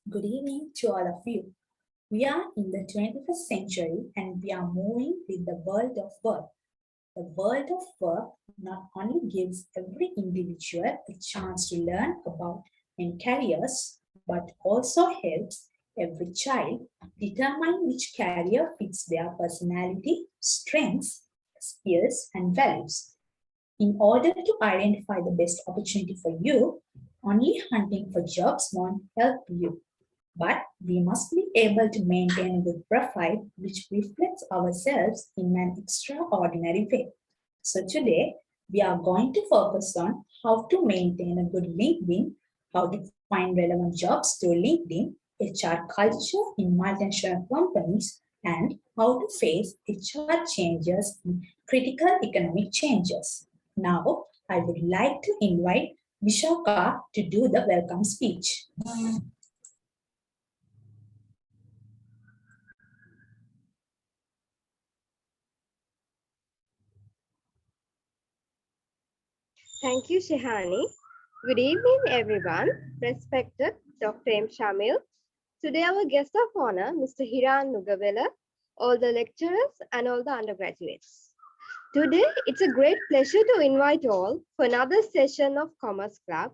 Good evening to all of you. We are in the 21st century and we are moving with the world of work. The world of work not only gives every individual a chance to learn about and careers, but also helps every child determine which career fits their personality, strengths, skills, and values. In order to identify the best opportunity for you, only hunting for jobs won't help you. But we must be able to maintain a good profile which reflects ourselves in an extraordinary way. So today we are going to focus on how to maintain a good LinkedIn, how to find relevant jobs through LinkedIn, HR culture in multinational companies, and how to face HR changes and critical economic changes. Now I would like to invite Vishaka to do the welcome speech. Thank you, Shehani. Good evening, everyone. Respected Dr. M. Shamil. Today, our guest of honor, Mr. Hiran Nugawela, all the lecturers and all the undergraduates. Today, it's a great pleasure to invite all for another session of Commerce Club.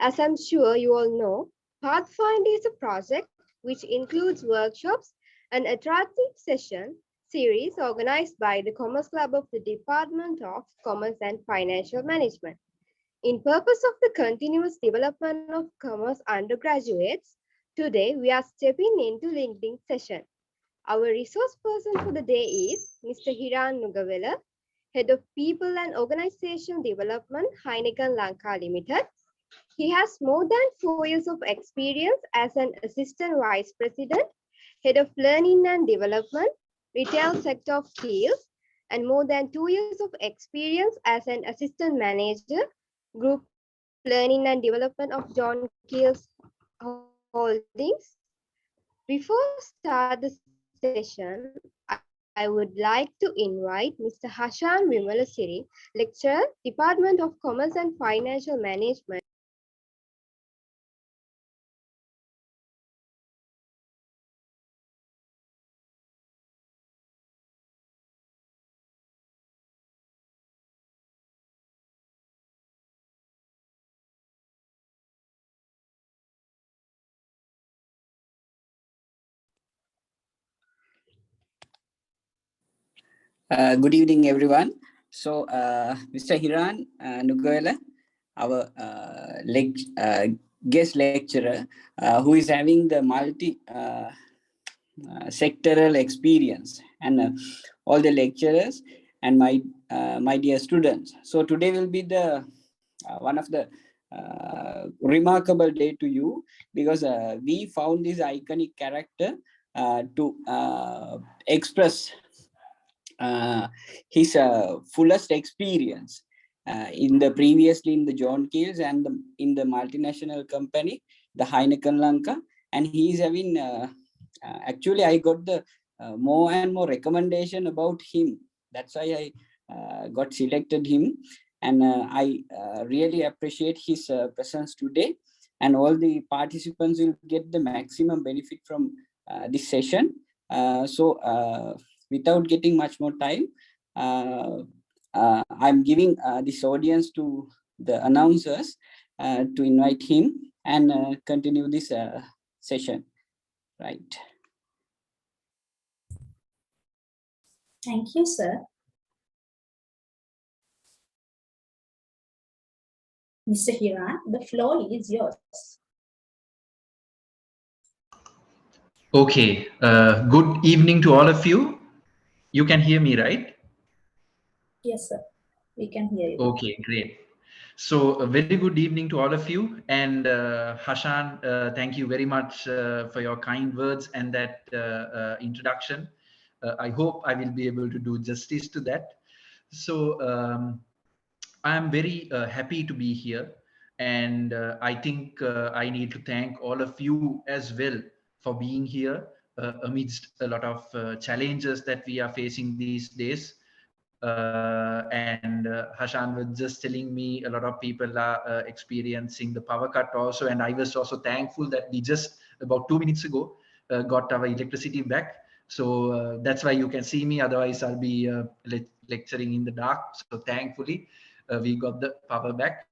As I'm sure you all know, Pathfind is a project which includes workshops and attractive session series organized by the Commerce Club of the Department of Commerce and Financial Management. In purpose of the continuous development of commerce undergraduates, today we are stepping into LinkedIn session. Our resource person for the day is Mr. Hiran Nugawela, Head of People and Organization Development, Heineken Lanka Limited. He has more than 4 years of experience as an Assistant Vice President, Head of Learning and Development, Retail Sector of Keels, and more than 2 years of experience as an Assistant Manager, Group Learning and Development of John Keels Holdings. Before start the session, I would like to invite Mr. Hashan Vimalasiri, Lecturer, Department of Commerce and Financial Management. Good evening, everyone. So, Mr. Hiran Nugawela, our guest lecturer, who is having the sectoral experience, and all the lecturers and my dear students. So today will be the one of the remarkable day to you, because we found this iconic character to express his fullest experience in the previously in the John Keels and in the multinational company, the Heineken Lanka, and he is having actually I got the more and more recommendation about him. That's why I got selected him, and I really appreciate his presence today, and all the participants will get the maximum benefit from this session. Without getting much more time, I'm giving this audience to the announcers to invite him and continue this session. Right. Thank you, sir. Mr. Hiran, the floor is yours. Okay, good evening to all of you. You can hear me, right? Yes, sir. We can hear you. Okay, great. So a very good evening to all of you. And Hashan, thank you very much for your kind words and that introduction. I hope I will be able to do justice to that. So I am very happy to be here. And I think I need to thank all of you as well for being here amidst a lot of challenges that we are facing these days. And Hashan was just telling me a lot of people are experiencing the power cut also. And I was also thankful that we just about 2 minutes ago, got our electricity back. So that's why you can see me. Otherwise, I'll be lecturing in the dark. So thankfully, we got the power back.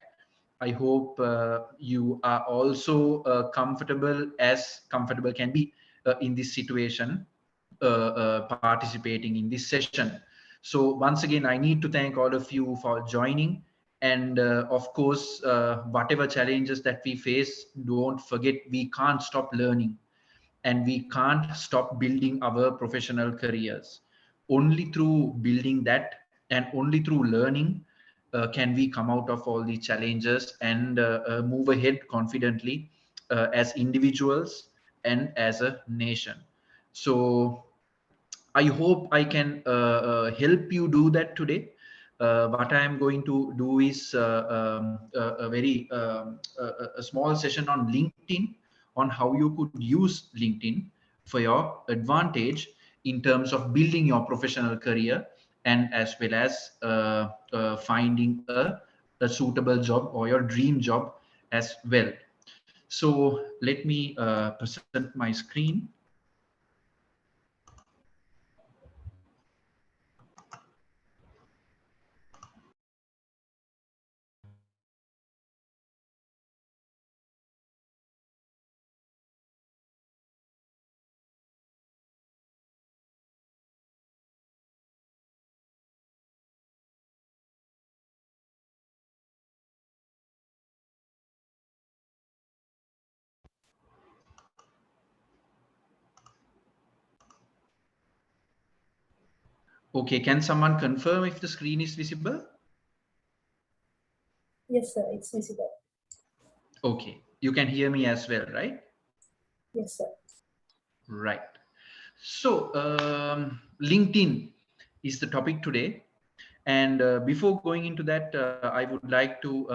I hope you are also comfortable can be in this situation, participating in this session. So once again, I need to thank all of you for joining. And of course, whatever challenges that we face, don't forget, we can't stop learning and we can't stop building our professional careers. Only through building that and only through learning can we come out of all these challenges and move ahead confidently as individuals and as a nation. So I hope I can help you do that today. What I am going to do is a very a small session on LinkedIn, on how you could use LinkedIn for your advantage in terms of building your professional career and as well as finding a suitable job or your dream job as well. So let me present my screen. Okay, can someone confirm if the screen is visible? Yes, sir, it's visible. Okay, you can hear me as well, right? Yes, sir. Right. So, LinkedIn is the topic today. And before going into that, I would like to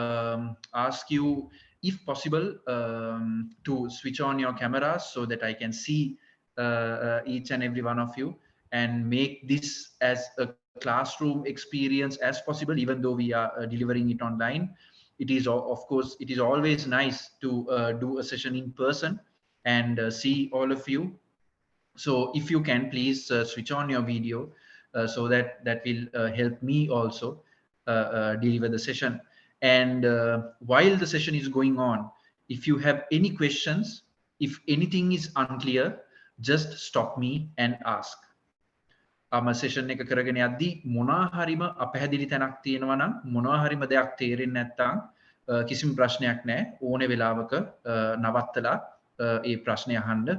ask you, if possible, to switch on your cameras so that I can see each and every one of you and make this as a classroom experience as possible, even though we are delivering it online. It is, of course, it is always nice to do a session in person and see all of you. So if you can please switch on your video so that that will help me also deliver the session. And while the session is going on, if you have any questions, if anything is unclear, just stop me and ask. Session එක කරගෙන යද්දී මොනවා හරිම අපැහැදිලි තැනක් තියෙනවා නම්, මොනවා හරිම දෙයක් තේරෙන්නේ නැත්නම් කිසිම ප්‍රශ්නයක් නැහැ. ඕනේ වෙලාවක නවත්තලා ඒ ප්‍රශ්නේ අහන්න.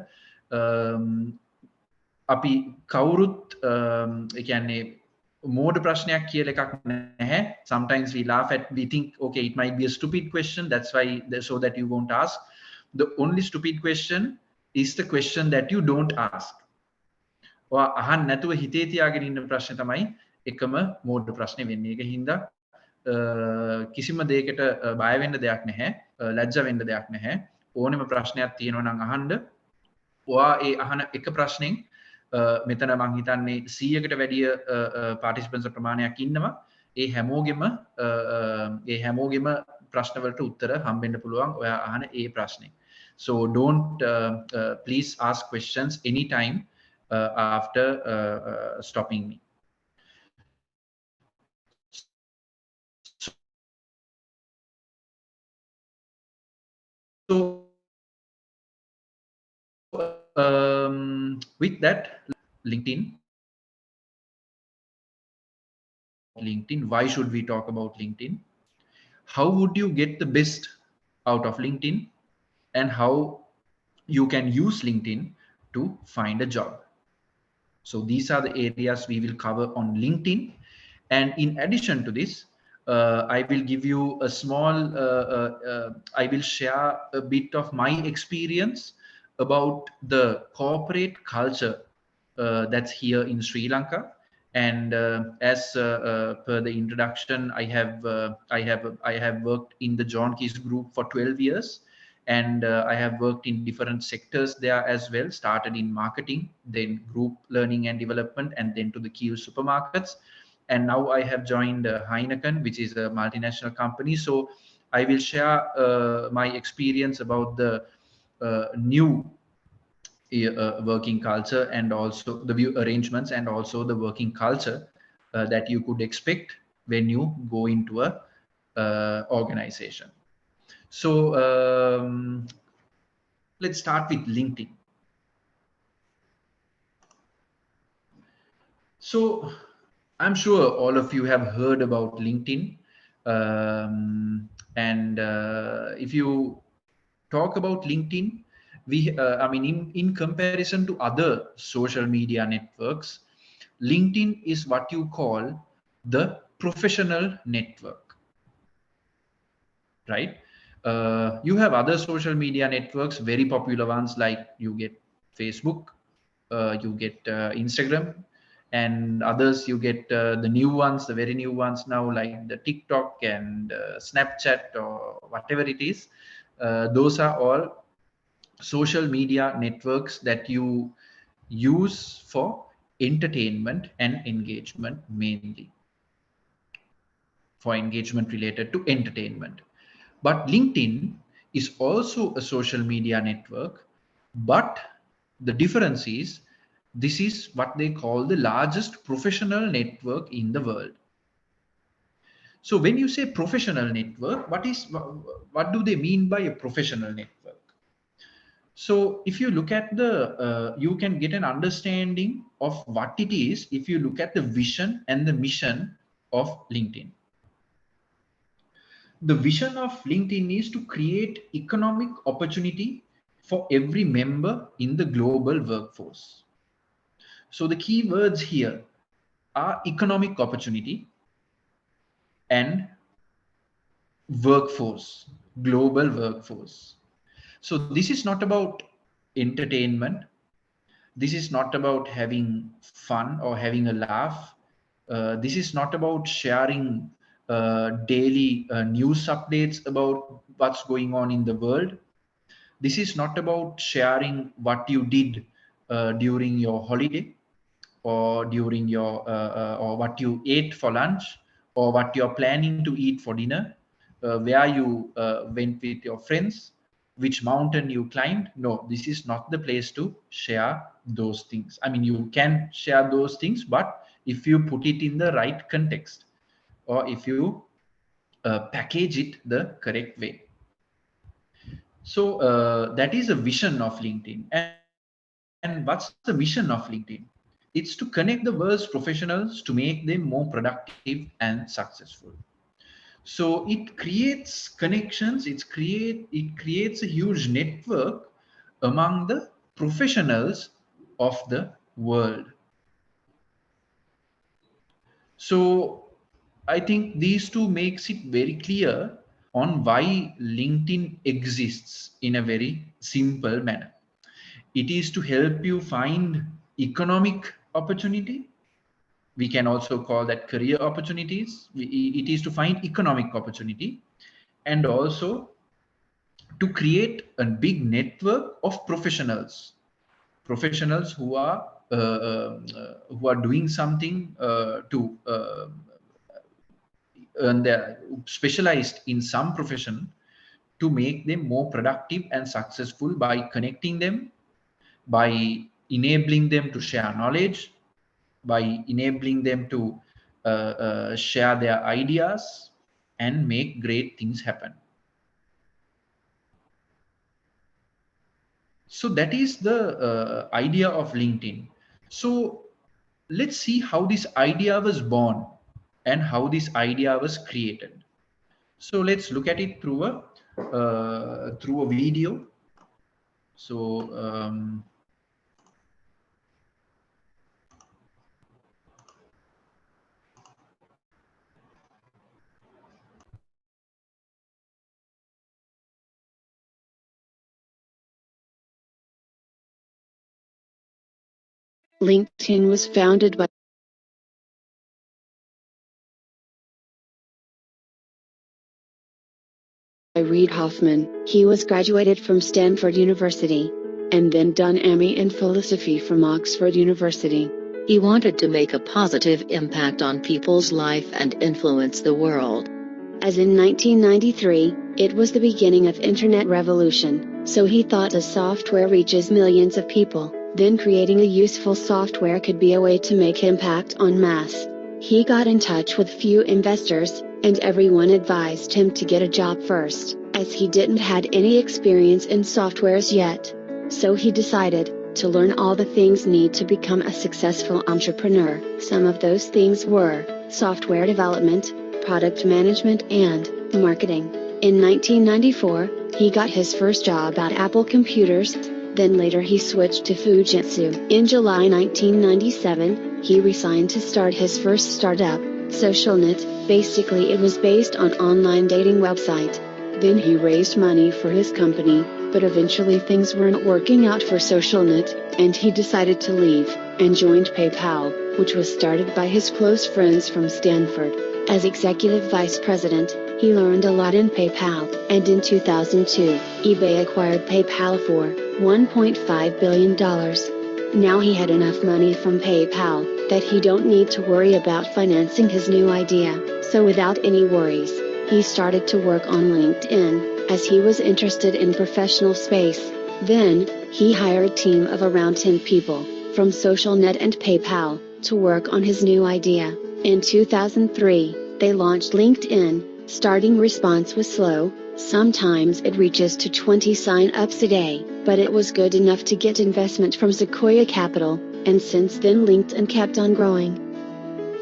අපි කවුරුත් ඒ කියන්නේ මෝඩ ප්‍රශ්නයක් කියලා එකක් නැහැ. Sometimes we laugh at, we think, okay, it might be a stupid question, that's why, so that you won't ask. The only stupid question is the question that you don't ask. ඔයා අහන්න නැතුව හිතේ තියාගෙන ඉන්න ප්‍රශ්නේ තමයි එකම මෝඩ ප්‍රශ්නේ වෙන්නේ. ඒක හින්දා කිසිම දෙයකට බය වෙන්න දෙයක් නැහැ, ලැජ්ජා වෙන්න දෙයක් නැහැ. ඕනෙම ප්‍රශ්නයක් තියෙනවා නම් අහන්න. ඔයා ඒ අහන එක ප්‍රශ්නෙන් මෙතන මං හිතන්නේ 100කට වැඩිය පාටිසිපන්ට්ස් ප්‍රමාණයක් ඉන්නවා. ඒ හැමෝගෙම ප්‍රශ්නවලට උත්තර හම්බෙන්න පුළුවන් ඔයා අහන ඒ ප්‍රශ්නේ. So don't please ask questions anytime after stopping me. So with that, LinkedIn, why should we talk about LinkedIn? How would you get the best out of LinkedIn, and how you can use LinkedIn to find a job? So these are the areas we will cover on LinkedIn. And in addition to this, I will give you a small, I will share a bit of my experience about the corporate culture that's here in Sri Lanka. And as per the introduction, I have worked in the John Keys Group for 12 years. And I have worked in different sectors there as well, started in marketing, then group learning and development, and then to the Key supermarkets. And now I have joined HEINEKEN, which is a multinational company. So I will share my experience about the new working culture and also the view arrangements and also the working culture that you could expect when you go into a organization. So let's start with LinkedIn. So I'm sure all of you have heard about LinkedIn. And if you talk about LinkedIn, I mean, in comparison to other social media networks, LinkedIn is what you call the professional network, right? You have other social media networks, very popular ones like you get Facebook, you get Instagram, and others you get the new ones, the very new ones now, like the TikTok and Snapchat or whatever it is. Those are all social media networks that you use for entertainment and engagement, mainly for engagement related to entertainment. But LinkedIn is also a social media network, but the difference is this is what they call the largest professional network in the world. So when you say professional network, what do they mean by a professional network? So if you look at you can get an understanding of what it is if you look at the vision and the mission of LinkedIn. The vision of LinkedIn is to create economic opportunity for every member in the global workforce. So the key words here are economic opportunity and workforce, global workforce. So this is not about entertainment. This is not about having fun or having a laugh. This is not about sharing daily news updates about what's going on in the world. This is not about sharing what you did during your holiday or during your or what you ate for lunch or what you're planning to eat for dinner, where you went with your friends, which mountain you climbed. No, this is not the place to share those things. I mean, you can share those things, but if you put it in the right context or if you package it the correct way. So that is a vision of LinkedIn. And what's the mission of LinkedIn? It's to connect the world's professionals to make them more productive and successful. So it creates connections, it creates a huge network among the professionals of the world. So I think these two makes it very clear on why LinkedIn exists in a very simple manner. It is to help you find economic opportunity. We can also call that career opportunities. It is to find economic opportunity and also to create a big network of professionals who are doing something to earn their specialized in some profession, to make them more productive and successful by connecting them, by enabling them to share knowledge, by enabling them to share their ideas and make great things happen. So that is the idea of LinkedIn. So let's see how this idea was born and how this idea was created. So let's look at it through a video. So LinkedIn was founded by Reid Hoffman. He was graduated from Stanford University, and then done MA in philosophy from Oxford University. He wanted to make a positive impact on people's life and influence the world. As in 1993, It was the beginning of internet revolution, so he thought as software reaches millions of people, then creating a useful software could be a way to make impact en masse. He got in touch with few investors, and everyone advised him to get a job first, as he didn't had any experience in softwares yet. So he decided to learn all the things need to become a successful entrepreneur. Some of those things were software development, product management, and marketing. In 1994, he got his first job at Apple Computers, then later he switched to Fujitsu. In July 1997, he resigned to start his first startup, SocialNet. Basically it was based on online dating website. Then he raised money for his company, but eventually things weren't working out for SocialNet, and he decided to leave, and joined PayPal, which was started by his close friends from Stanford. As executive vice president, he learned a lot in PayPal, and in 2002, eBay acquired PayPal for $1.5 billion. Now he had enough money from PayPal that he don't need to worry about financing his new idea, so without any worries, he started to work on LinkedIn, as he was interested in professional space. Then, he hired a team of around 10 people, from SocialNet and PayPal, to work on his new idea. In 2003, they launched LinkedIn. Starting response was slow, sometimes it reaches to 20 sign-ups a day, but it was good enough to get investment from Sequoia Capital, and since then LinkedIn kept on growing.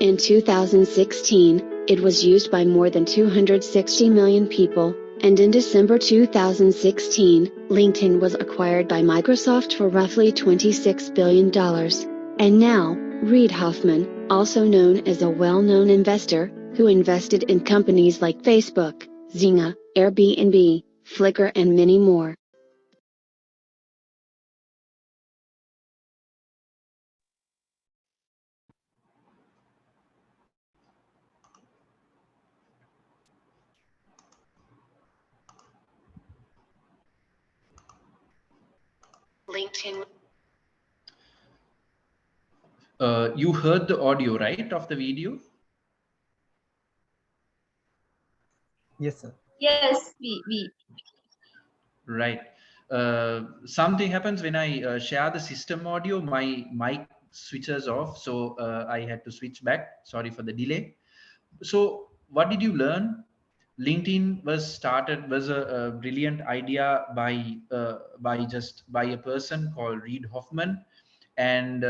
In 2016, it was used by more than 260 million people, and in December 2016, LinkedIn was acquired by Microsoft for roughly $26 billion. And now, Reid Hoffman, also known as a well-known investor, who invested in companies like Facebook, Zynga, Airbnb, Flickr and many more. LinkedIn. You heard the audio, right, of the video? Yes, sir. Yes, we. Right. Something happens when I share the system audio, my mic switches off. So I had to switch back. Sorry for the delay. So what did you learn? LinkedIn was a brilliant idea by a person called Reid Hoffman, and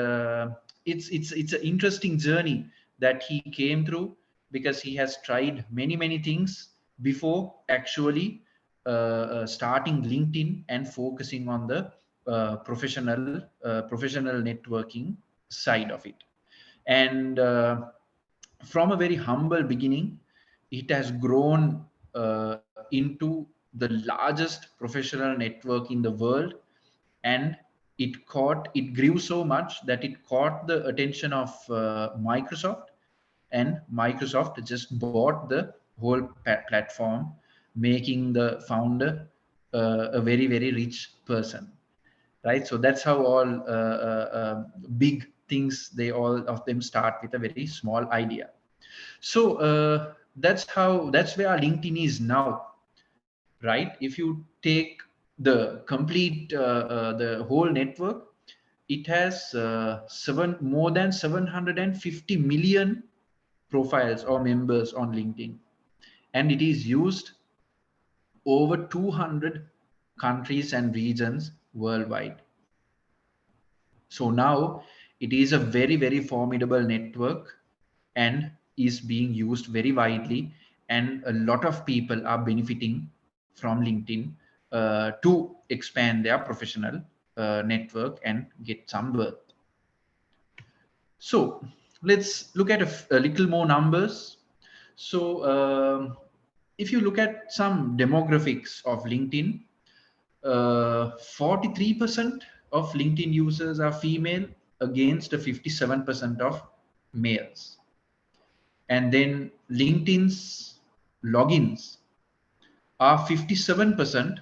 it's an interesting journey that he came through, because he has tried many things before actually starting LinkedIn and focusing on the professional networking side of it. And from a very humble beginning, it has grown into the largest professional network in the world, and it grew so much that it caught the attention of Microsoft, and Microsoft just bought the whole platform, making the founder a very rich person, right? So that's how all big things, they all of them start with a very small idea. So that's where LinkedIn is now, right? If you take the complete the whole network, it has more than 750 million profiles or members on LinkedIn, and it is used over 200 countries and regions worldwide. So now it is a very formidable network and is being used very widely, and a lot of people are benefiting from LinkedIn to expand their professional network and get some work. So let's look at a little more numbers. So if you look at some demographics of LinkedIn, 43% of LinkedIn users are female against a 57% of males. And then LinkedIn's logins are 57%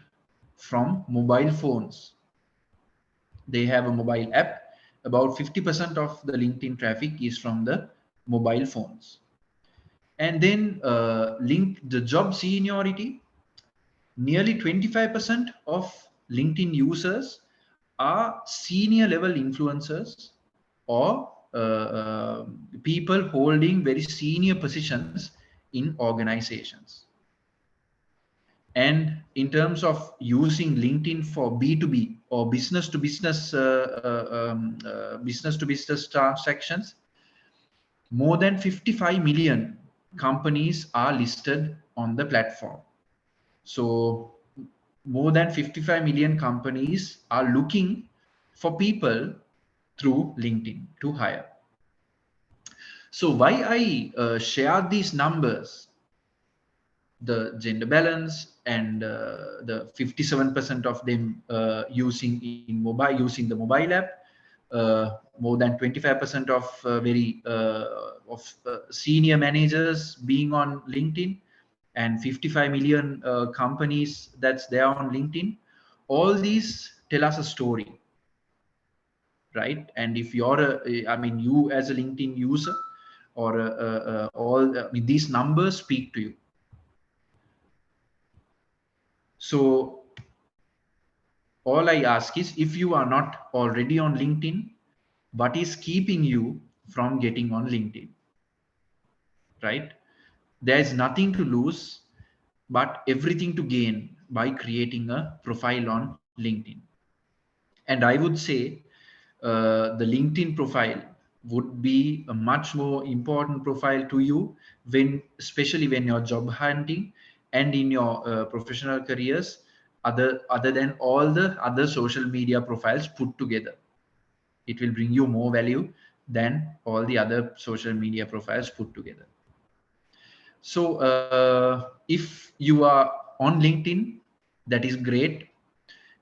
from mobile phones. They have a mobile app. About 50% of the LinkedIn traffic is from the mobile phones. And then the job seniority, nearly 25% of LinkedIn users are senior level influencers or people holding very senior positions in organizations. And in terms of using LinkedIn for B2B or business to business transactions, more than 55 million companies are listed on the platform. So more than 55 million companies are looking for people through LinkedIn to hire. So why I share these numbers, the gender balance and the 57% of them using the mobile app, more than 25% of senior managers being on LinkedIn, and 55 million companies that's there on LinkedIn. All these tell us a story, right? And if you as a LinkedIn user, or these numbers speak to you. So all I ask is, if you are not already on LinkedIn, what is keeping you from getting on LinkedIn, right? There is nothing to lose, but everything to gain by creating a profile on LinkedIn. And I would say the LinkedIn profile would be a much more important profile to you especially when you're job hunting and in your professional careers, other than all the other social media profiles put together. It will bring you more value than all the other social media profiles put together. So if you are on LinkedIn, that is great.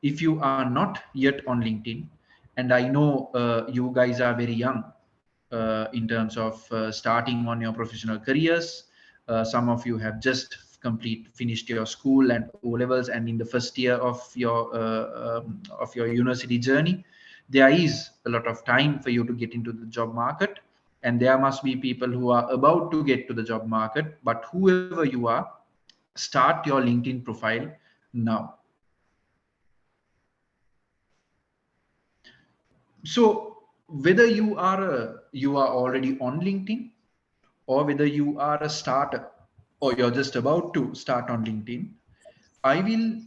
If you are not yet on LinkedIn, and I know you guys are very young in terms of starting on your professional careers, some of you have just finished your school and O levels, and in the first year of your university journey, there is a lot of time for you to get into the job market. And there must be people who are about to get to the job market. But whoever you are, start your LinkedIn profile now. So whether you are already on LinkedIn, or whether you are a starter, or you're just about to start on LinkedIn, I will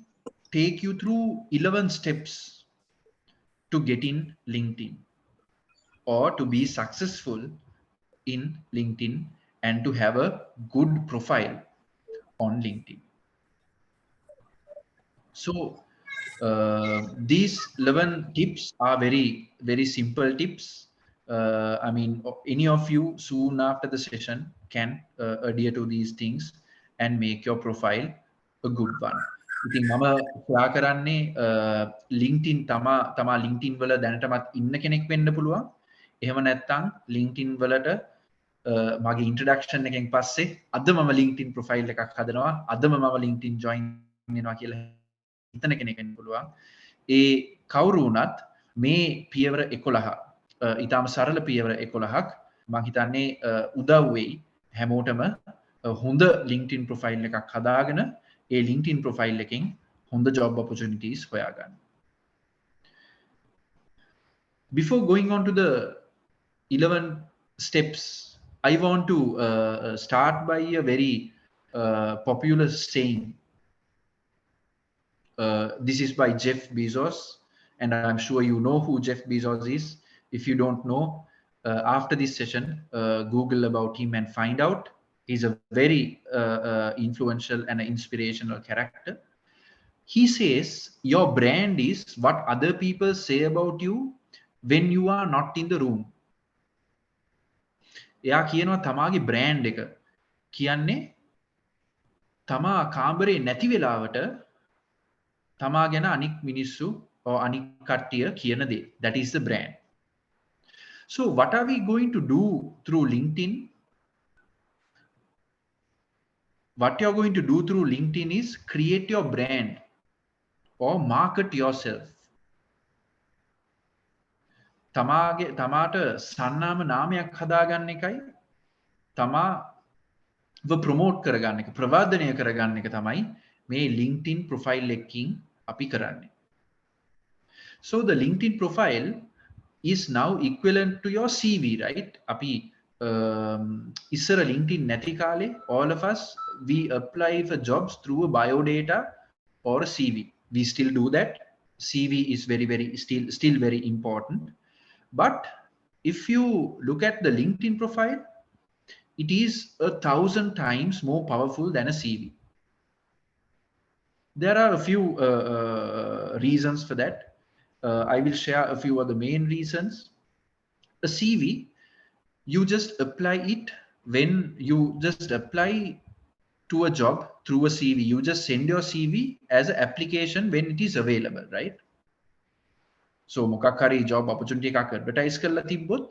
take you through 11 steps to get in LinkedIn, or to be successful in LinkedIn, and to have a good profile on LinkedIn. So these 11 tips are very, very simple tips. I mean, any of you soon after the session can adhere to these things and make your profile a good one. ඉතින් මම share කරන්නේ LinkedIn තමා LinkedIn වල දැනටමත් ඉන්න කෙනෙක් වෙන්න පුළුවන්. එහෙම නැත්නම් LinkedIn වලට මගේ ඉන්ට්‍රොඩක්ෂන් එකෙන් පස්සේ අද මම LinkedIn ප්‍රොෆයිල් එකක් හදනවා, අදම මම LinkedIn join වෙනවා කියලා හිතන කෙනෙක් වෙන්න පුළුවන්. ඒ කවුරු වුණත් මේ පියවර 11 ඊටාම සරල පියවර 11ක් මම හිතන්නේ උදව් වෙයි හැමෝටම හොඳ LinkedIn ප්‍රොෆයිල් එකක් හදාගෙන ඒ LinkedIn ප්‍රොෆයිල් එකෙන් හොඳ job opportunities හොයාගන්න. Before going on to the 11 steps, I want to start by a very popular saying. This is by Jeff Bezos, and I'm sure you know who Jeff Bezos is. If you don't know, after this session, Google about him and find out. He's a very influential and inspirational character. He says, your brand is what other people say about you when you are not in the room. එයා කියනවා තමාගේ brand එක කියන්නේ තමා කාමරේ නැති වෙලාවට තමා ගැන අනික් මිනිස්සු අනික් කට්ටිය කියන දේ. That is the brand. So what are we going to do through LinkedIn? What you're going to do through LinkedIn is create your brand or market yourself. තමාට සන්නාම නාමයක් හදාගන්න එකයි, තමාව ප්‍රොමෝට් කරගන්න එක, ප්‍රවර්ධනය කරගන්න එක තමයි මේ LinkedIn profile එකකින් අපි කරන්නේ. So the LinkedIn profile is now equivalent to your CV, right? අපි ඉස්සර LinkedIn නැති කාලේ all of us we apply for jobs through a biodata or a CV. We still do that. CV is very still very important. But if you look at the LinkedIn profile, it is 1,000 times more powerful than a CV. There are a few reasons for that. I will share a few of the main reasons. A CV, you just apply it when you just apply to a job through a CV. You just send your CV as an application when it is available, right? So මොකක් හරි job opportunity එකක් advertise කරලා තිබ්බොත්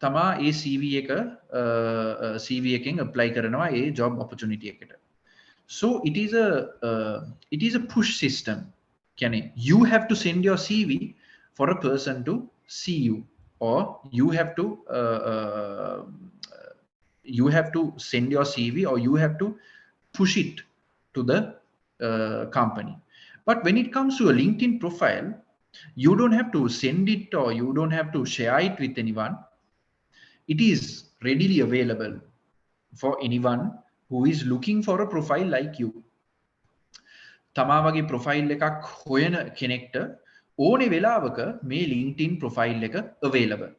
තමා ඒ CV එක CV එකෙන් apply කරනවා ඒ job opportunity එකට. So it is a push system. You have to send your CV for a person to see you, or you have to send your CV, or you have to push it to the company. But when it comes to a LinkedIn profile, you don't have to send it, or you don't have to share it with anyone. It is readily available for anyone who is looking for a profile like you. තමා වගේ profile එකක් හොයන කෙනෙක්ට ඕනේ වෙලාවක මේ LinkedIn profile එක available.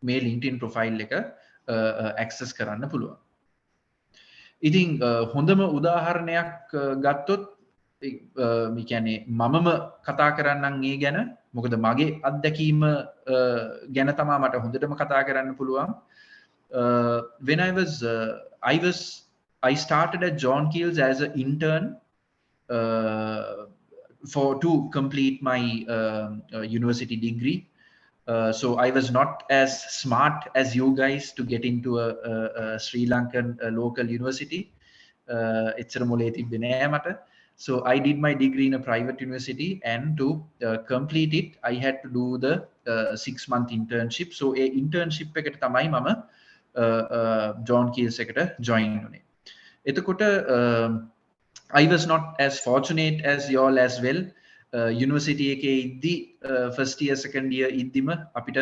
මේ LinkedIn ප්‍රොෆයිල් එක access කරන්න පුළුවන්. ඉතින් හොඳම උදාහරණයක් ගත්තොත් මේ කියන්නේ මමම කතා කරන්නම් ඒ ගැන. මොකද මගේ අත්දැකීම ගැන තමා මට හොඳටම කතා කරන්න පුළුවන්. When I started at John Keells as an intern to complete my university degree. So I was not as smart as you guys to get into a Sri Lankan local university. So I did my degree in a private university, and to complete it, I had to do the 6-month internship. So a internship එකට තමයි මම John Keells එකට join වුණේ. එතකොට I was not as fortunate as you all as well. University එකේ ඉද්දි first year second year ඉද්දිම අපිට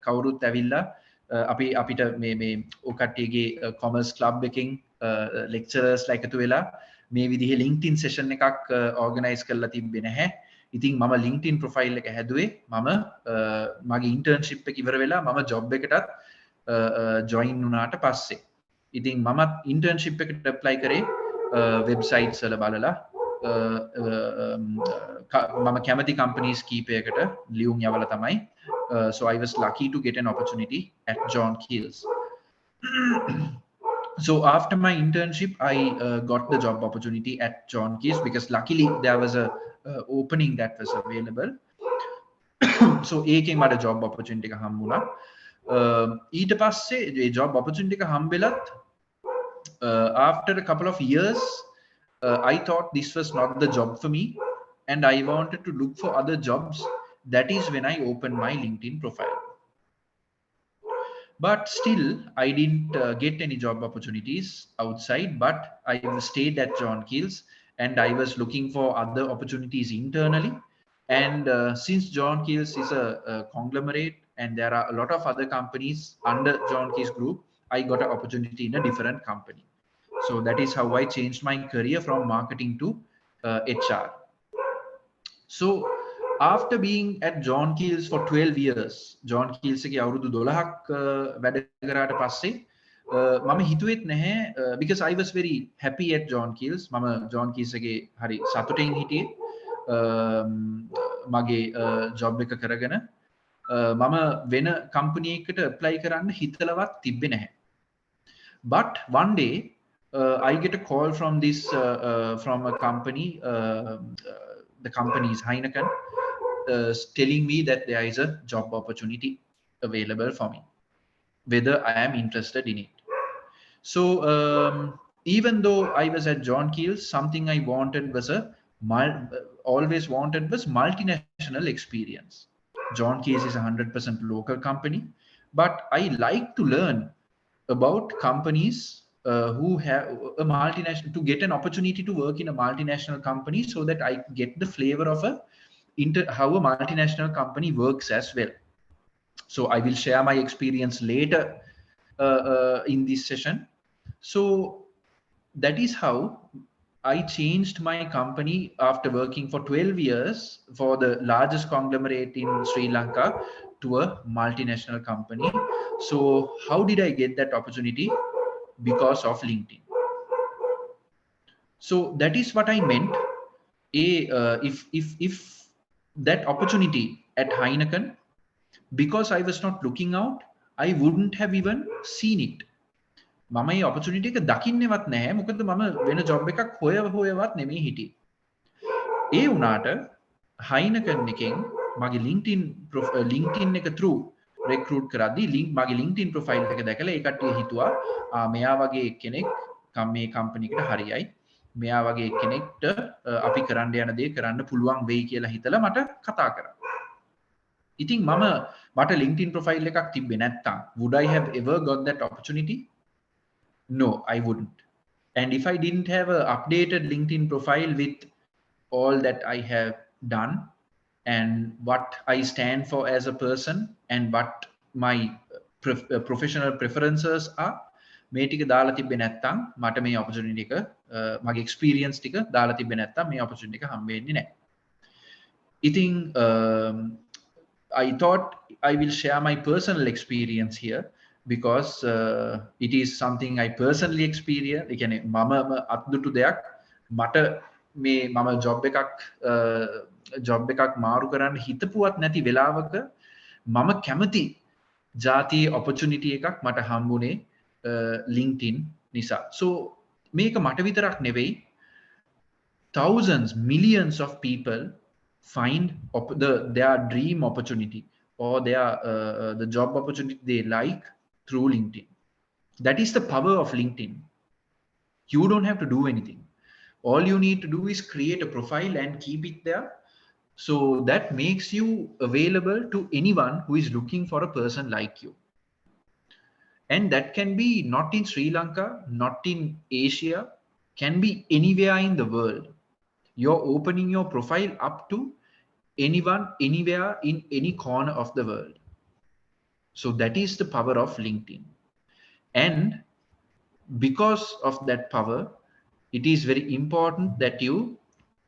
කවුරුත් ඇවිල්ලා අපිට මේ ඔකට්ටියගේ commerce club එකකින් lecturers ලා එකතු වෙලා මේ විදිහේ LinkedIn session එකක් organize කරලා තිබ්බේ නැහැ. ඉතින් මම LinkedIn profile එක හැදුවේ මම මගේ internship එක ඉවර වෙලා මම job එකටත් join වුණාට පස්සේ. ඉතින් මමත් internship එකට apply කරේ websites වල බලලා මම කැමති companies කීපයකට ලියුම් යවලා තමයි. So I was lucky to get an opportunity at John Keells. So after my internship, I got the job opportunity at John Keells because luckily there was a opening that was available. So ඒකෙන් මට job opportunity එක හම්බුණා. ඊට පස්සේ ඒ job opportunity එක හම්බෙලත් after a couple of years, I thought this was not the job for me, and I wanted to look for other jobs. That is when I opened my LinkedIn profile. But still, I didn't get any job opportunities outside, but I stayed at John Keells, and I was looking for other opportunities internally. And since John Keells is a conglomerate, and there are a lot of other companies under John Keells Group, I got an opportunity in a different company. So that is how I changed my career from marketing to HR. So after being at John Keells for 12 years, John Keells එකේ අවුරුදු 12ක් වැඩ කරාට පස්සේ මම හිතුවෙත් නැහැ because I was very happy at John Keells. මම John Keells එකේ හරි සතුටින් හිටියේ මගේ job එක කරගෙන මම වෙන company එකකට apply කරන්න හිතලවත් තිබ්බේ නැහැ. But one day I get a call from from a company, the company is HEINEKEN, telling me that there is a job opportunity available for me, whether I am interested in it. So even though I was at John Keells, something I wanted was always wanted was multinational experience. John Keells is a 100% local company, but I like to learn about companies who have a multinational, to get an opportunity to work in a multinational company so that I get the flavor of how a multinational company works as well. So I will share my experience later in this session. So that is how I changed my company after working for 12 years for the largest conglomerate in Sri Lanka to a multinational company. So how did I get that opportunity? Because of LinkedIn. So that is what I meant. If that opportunity at Heineken, because I was not looking out, I wouldn't have even seen it. මම මේ opportunity එක දකින්නේවත් නැහැ. මොකද මම වෙන job එකක් හොයවත් නෙමෙයි හිටියේ. ඒ වුණාට Heineken එකෙන් මගේ LinkedIn එක through recruit කරද්දී මගේ LinkedIn profile එක දැකලා ඒ කට්ටිය හිතුවා මෙයා වගේ කෙනෙක් මේ company එකට හරියයි. මෙයා වගේ කෙනෙක්ට අපි කරන්න යන දේ කරන්න පුළුවන් වෙයි කියලා හිතලා මට කතා කරා. ඉතින් මට LinkedIn profile එකක් තිබ්බේ නැත්තම් would I have ever got that opportunity? No, I wouldn't. And if I didn't have an updated LinkedIn profile with all that I have done and what I stand for as a person and what my professional preferences are, මේ ටික දාලා තිබ්බේ නැත්තම් මට මේ opportunity එක මගේ experience ටික දාලා තිබ්බේ නැත්තම් මේ opportunity එක හම්බ වෙන්නේ නැහැ. ඉතින් I thought I will share my personal experience here because it is something I personally experience. ඒ කියන්නේ මම අත්දුටු දෙයක්. මට මේ මම job එකක් මාරු කරන්න හිතපුවත් නැති වෙලාවක මම කැමති ජාතියේ opportunity එකක් මට හම්බුනේ LinkedIn නිසා. So මේක මට විතරක් නෙවෙයි, thousands, millions of people find their dream opportunity or the job opportunity they like through LinkedIn. That is the power of LinkedIn. You don't have to do anything. All you need to do is create a profile and keep it there. So that makes you available to anyone who is looking for a person like you. And that can be not in Sri Lanka, not in Asia, can be anywhere in the world. You're opening your profile up to anyone, anywhere, in any corner of the world. So that is the power of LinkedIn. And because of that power, it is very important that you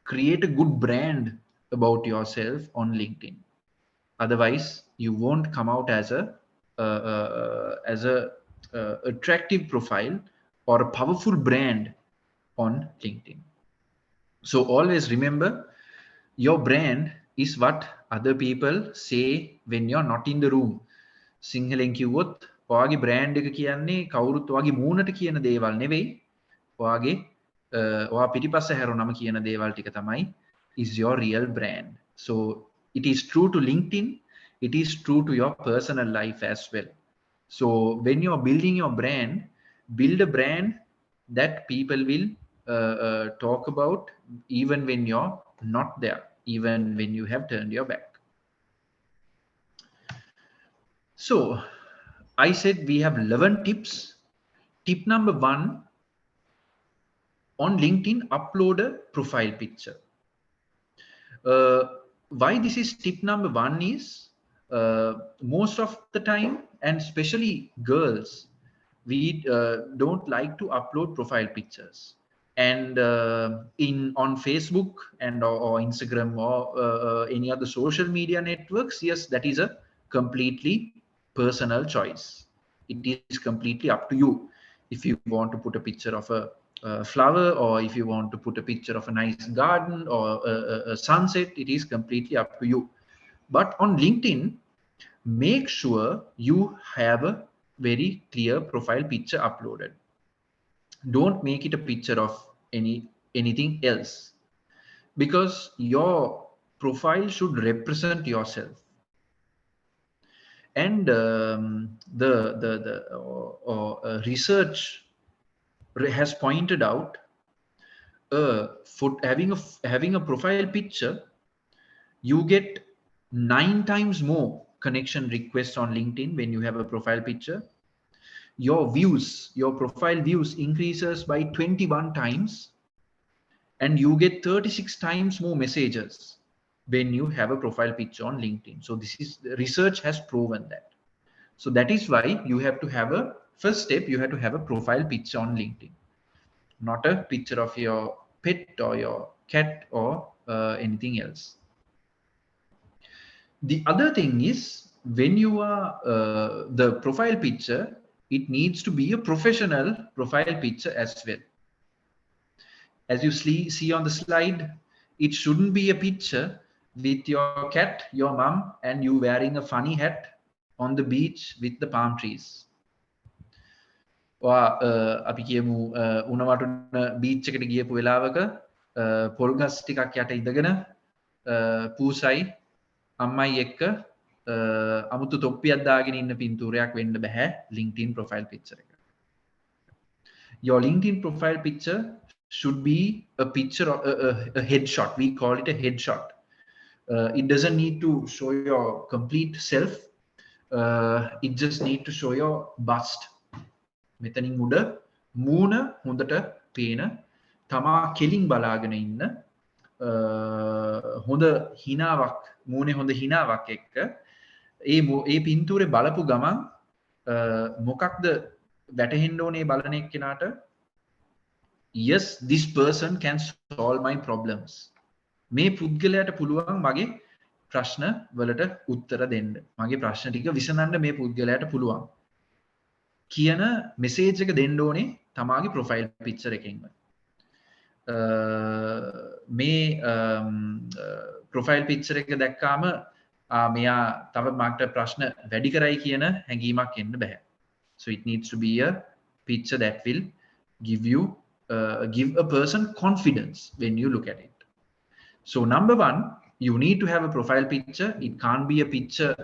create a good brand about yourself on LinkedIn. Otherwise, you won't come out as a attractive profile or a powerful brand on LinkedIn. So always remember, your brand is what other people say when you're not in the room. සිංහලෙන් කිව්වොත් ඔයාගේ brand එක කියන්නේ කවුරුත් ඔයාගේ මූණට කියන දේවල් නෙවෙයි. ඔයා පිටිපස්ස හැරුණම කියන දේවල් ටික තමයි is your real brand. So it is true to LinkedIn, it is true to your personal life as well. So when you're building your brand, build a brand that people will talk about even when you're not there, even when you have turned your back. So I said we have 11 tips. Tip number 1, on LinkedIn, upload a profile picture. Why this is tip number 1 is most of the time, and especially girls, we don't like to upload profile pictures. And on Facebook and or Instagram or any other social media networks, yes, that is a completely personal choice. It is completely up to you. If you want to put a picture of a flower, or if you want to put a picture of a nice garden or a sunset, it is completely up to you. But on LinkedIn, make sure you have a very clear profile picture uploaded. Don't make it a picture of anything else, because your profile should represent yourself. And research has pointed out having a profile picture, you get 9 times more connection requests on LinkedIn when you have a profile picture. your views, your profile views increases by 21 times, and you get 36 times more messages when you have a profile picture on LinkedIn. So this is, research has proven that. So that is why you have to have a first step, you have to have a profile picture on LinkedIn, not a picture of your pet or your cat or anything else. The other thing is, when you are the profile picture, it needs to be a professional profile picture as well. As you see on the slide, it shouldn't be a picture with your cat, your mom, and you wearing a funny hat on the beach with the palm trees. අපි කියමු උණවටුන beach එකට ගියපු වෙලාවක පොල් ගස් ටිකක් යට ඉඳගෙන පූසයි අම්මයි එක්ක අමුතු තොප්පියක් දාගෙන ඉන්න පින්තූරයක් වෙන්න බෑ LinkedIn profile picture එක. Your LinkedIn profile picture should be a picture of a headshot. We call it a headshot. It doesn't need to show your complete self. It just need to show your bust. මෙතනින් උඩ මූණ හොඳට පේන, තමා කෙලින් බලාගෙන ඉන්න, හොඳ හිනාවක්, මූණේ හොඳ හිනාවක් එක්ක ඒ පින්තූරේ බලපු ගමන් මොකක්ද වැටහෙන්න ඕනේ බලන එක්කෙනාට? Yes, this person can solve my problems. මේ පුද්ගලයාට පුළුවන් මගේ ප්‍රශ්න වලට උත්තර දෙන්න. මගේ ප්‍රශ්න ටික විසඳන්න මේ පුද්ගලයාට පුළුවන් කියන මෙසේජ් එක දෙන්න ඕනේ තමාගේ ප්‍රොෆයිල් පික්චර් එකෙන්ම. මේ ප්‍රොෆයිල් පික්චර් එක දැක්කාම මෙයා තව මාකට ප්‍රශ්න වැඩි කරයි කියන හැඟීමක් එන්න බෑ. So it needs to be a picture that will give a person confidence when you look at it. So number one, you need to have a profile picture. It can't be a picture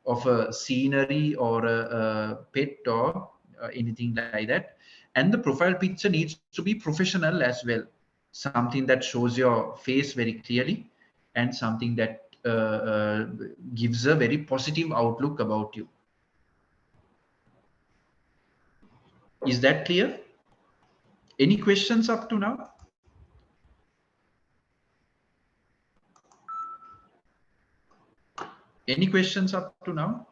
of a scenery or a pet or anything like that. And the profile picture needs to be professional as well. Something that shows your face very clearly and something that gives a very positive outlook about you. Is that clear? Any questions up to now? Any questions up to now?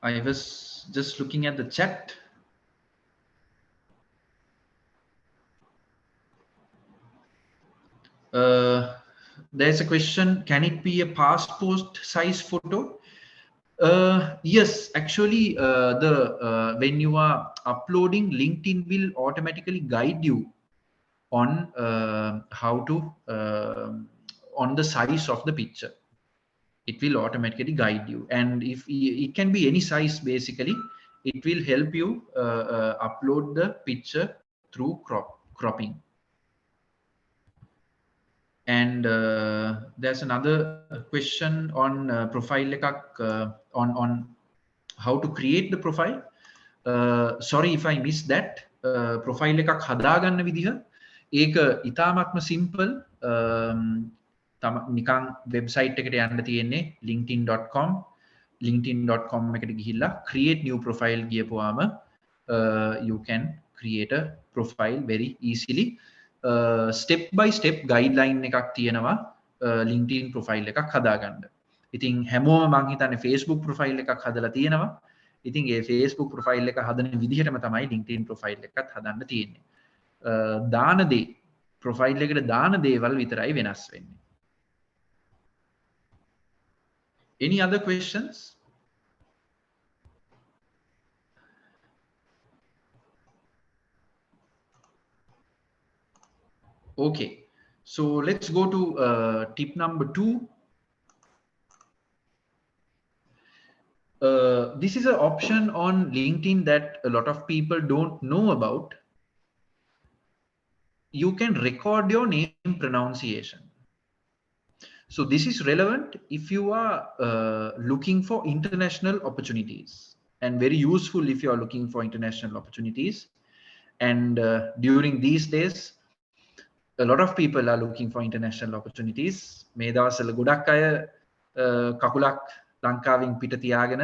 I was just looking at the chat. There's a question, can it be a passport size photo? Yes, actually, when you are uploading, LinkedIn will automatically guide you on how to on the size of the picture. It will automatically guide you, and if it can be any size, basically it will help you upload the picture through cropping. And there's another question on profile on how to create the profile. Sorry if I missed that. Profile එකක් හදාගන්න විදිහ ඒක ඉතාමත්ම simple. නිකන් website එකට යන්න තියෙන්නේ linkedin.com එකට ගිහිල්ලා create new profile ගියපුවාම you can create a profile very easily. Step by step guideline එකක් තියෙනවා LinkedIn profile එකක් හදාගන්න. ඉතින් හැමෝම මං හිතන්නේ Facebook profile එකක් හදලා තියෙනවා. ඉතින් ඒ Facebook profile එක හදන විදිහටම තමයි LinkedIn profile එකත් හදන්න තියෙන්නේ. දාන දේ profile එකට දාන දේවල් විතරයි වෙනස් වෙන්නේ. Any other questions? Okay, so let's go to tip number 2. This is an option on LinkedIn that a lot of people don't know about. You can record your name pronunciation. So this is relevant if you are looking for international opportunities, and very useful if you are looking for international opportunities. And during these days, a lot of people are looking for international opportunities. මේ දවස්වල ගොඩක් අය කකුලක් ලංකාවෙන් පිට තියාගෙන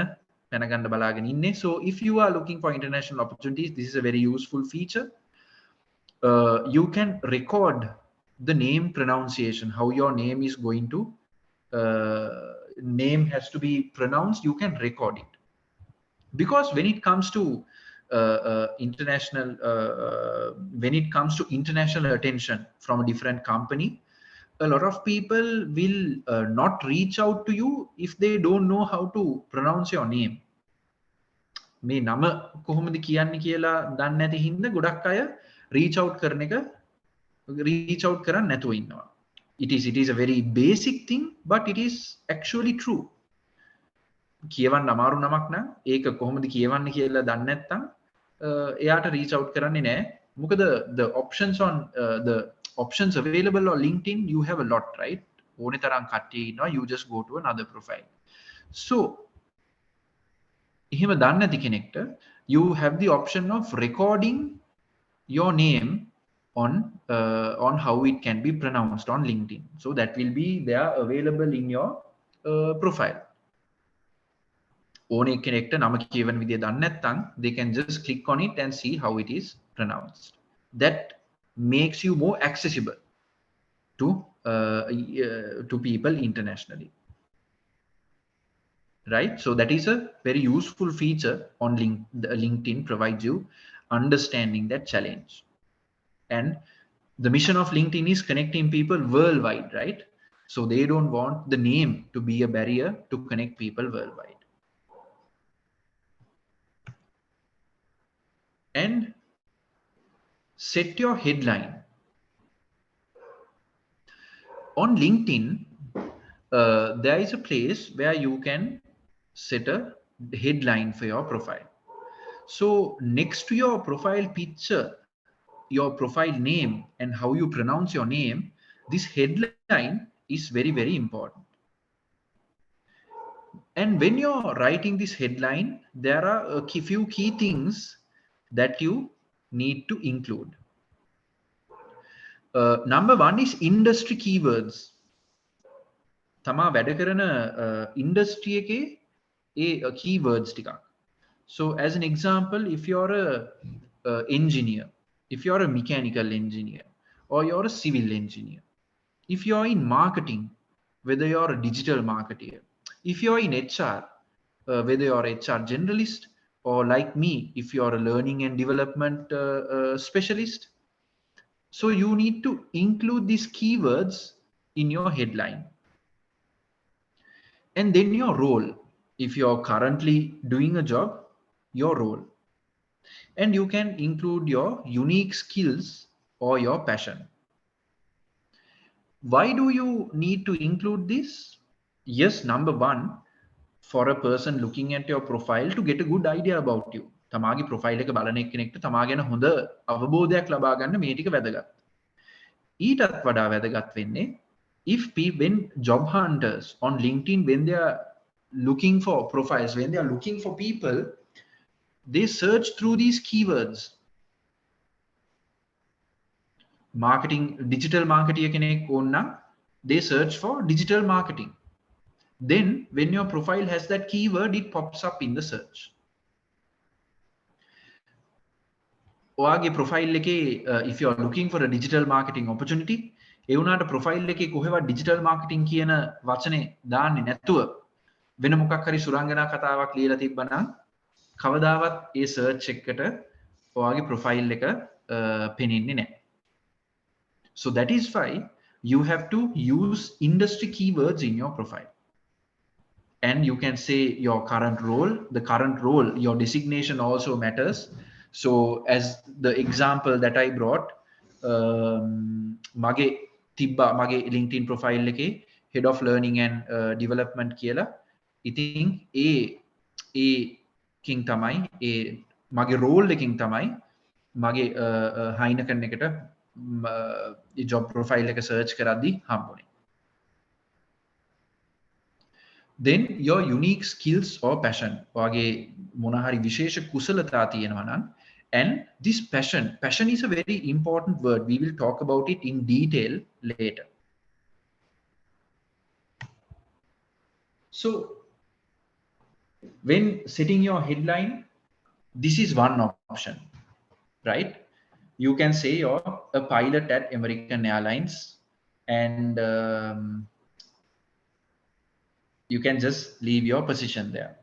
පැනගන්න බලාගෙන ඉන්නේ. So if you are looking for international opportunities, this is a very useful feature. You can record the name pronunciation, how your name is going to name has to be pronounced. You can record it, because when it comes to international attention from a different company, a lot of people will not reach out to you if they don't know how to pronounce your name. මේ නම කොහොමද කියන්නේ කියලා දන්නේ නැති හින්දා ගොඩක් අය reach out කරන්න නැතුව ඉන්නවා. It is a very basic thing, but it is actually true. කියවන්න අමාරු නමක් නම් ඒක කොහොමද කියවන්නේ කියලා දන්නේ නැත්නම් එයාට reach out කරන්නේ නැහැ. මොකද the options available on LinkedIn, you have a lot, right? ඕනේ තරම් කට්ටිය ඉන්නවා. You just go to another profile. So එහෙම දන්නේ නැති කෙනෙක්ට you have the option of recording your name on how it can be pronounced on LinkedIn. So that will be there available in your profile. ඕනේ කෙනෙක්ට නම කියවන විදිය දන්නේ නැත්නම් they can just click on it and see how it is pronounced. That makes you more accessible to people internationally, right? So that is a very useful feature on LinkedIn, provides you understanding that challenge. And the mission of LinkedIn is connecting people worldwide, right? So they don't want the name to be a barrier to connect people worldwide. And set your headline. On LinkedIn, there is a place where you can set a headline for your profile. So next to your profile picture, your profile name and how you pronounce your name, this headline is very, very important. And when you're writing this headline, there are a few key things that you need to include. Number one is industry keywords. තමා වැඩ කරන industry එකේ keywords ටිකක්. So as an example, if you're a engineer, if you're a mechanical engineer, or you're a civil engineer, if you're in marketing, whether you're a digital marketer, if you're in HR, whether you're a HR generalist, or like me, if you're a learning and development specialist. So you need to include these keywords in your headline. And then your role. If you're currently doing a job, your role. And you can include your unique skills or your passion. Why do you need to include this? Yes, number one, for a person looking at your profile to get a good idea about you. තමාගේ profile එක බලන එක්කෙනෙක්ට තමා ගැන හොඳ අවබෝධයක් ලබා ගන්න මේ ටික වැදගත්. ඊටත් වඩා වැදගත් වෙන්නේ when job hunters on LinkedIn, when they are looking for profiles, when they are looking for people, they search through these keywords. Marketing, digital marketer කෙනෙක් ඕන නම් they search for digital marketing. Then when your profile has that keyword, it pops up in the search. ඔයාගේ profile එකේ if you are looking for a digital marketing opportunity, ඒ වුණාට profile එකේ කොහෙවත් digital marketing කියන වචනේ දාන්නේ නැතුව වෙන මොකක් හරි සුරංගනා කතාවක් ලියලා තිබ්බනම් කවදාවත් ඒ search එකකට ඔයාගේ profile එක පෙනෙන්නේ නැහැ. So that is why you have to use industry keywords in your profile. And you can say your current role, your designation also matters. So as the example that I brought, mage LinkedIn profile එකේ head of learning and development කියලා. ඉතින් ඒ කින් තමයි මගේ role එකකින් තමයි මගේ HEINEKEN එකට job profile එක search කරද්දී හම්බුනේ. Then your unique skills or passion. ඔයාගේ මොන හරි විශේෂ කුසලතා තියෙනවා නම් And this passion is a very important word. We will talk about it in detail later. So when setting your headline, this is one option, right? You can say you're a pilot at American Airlines, and you can just leave your position there.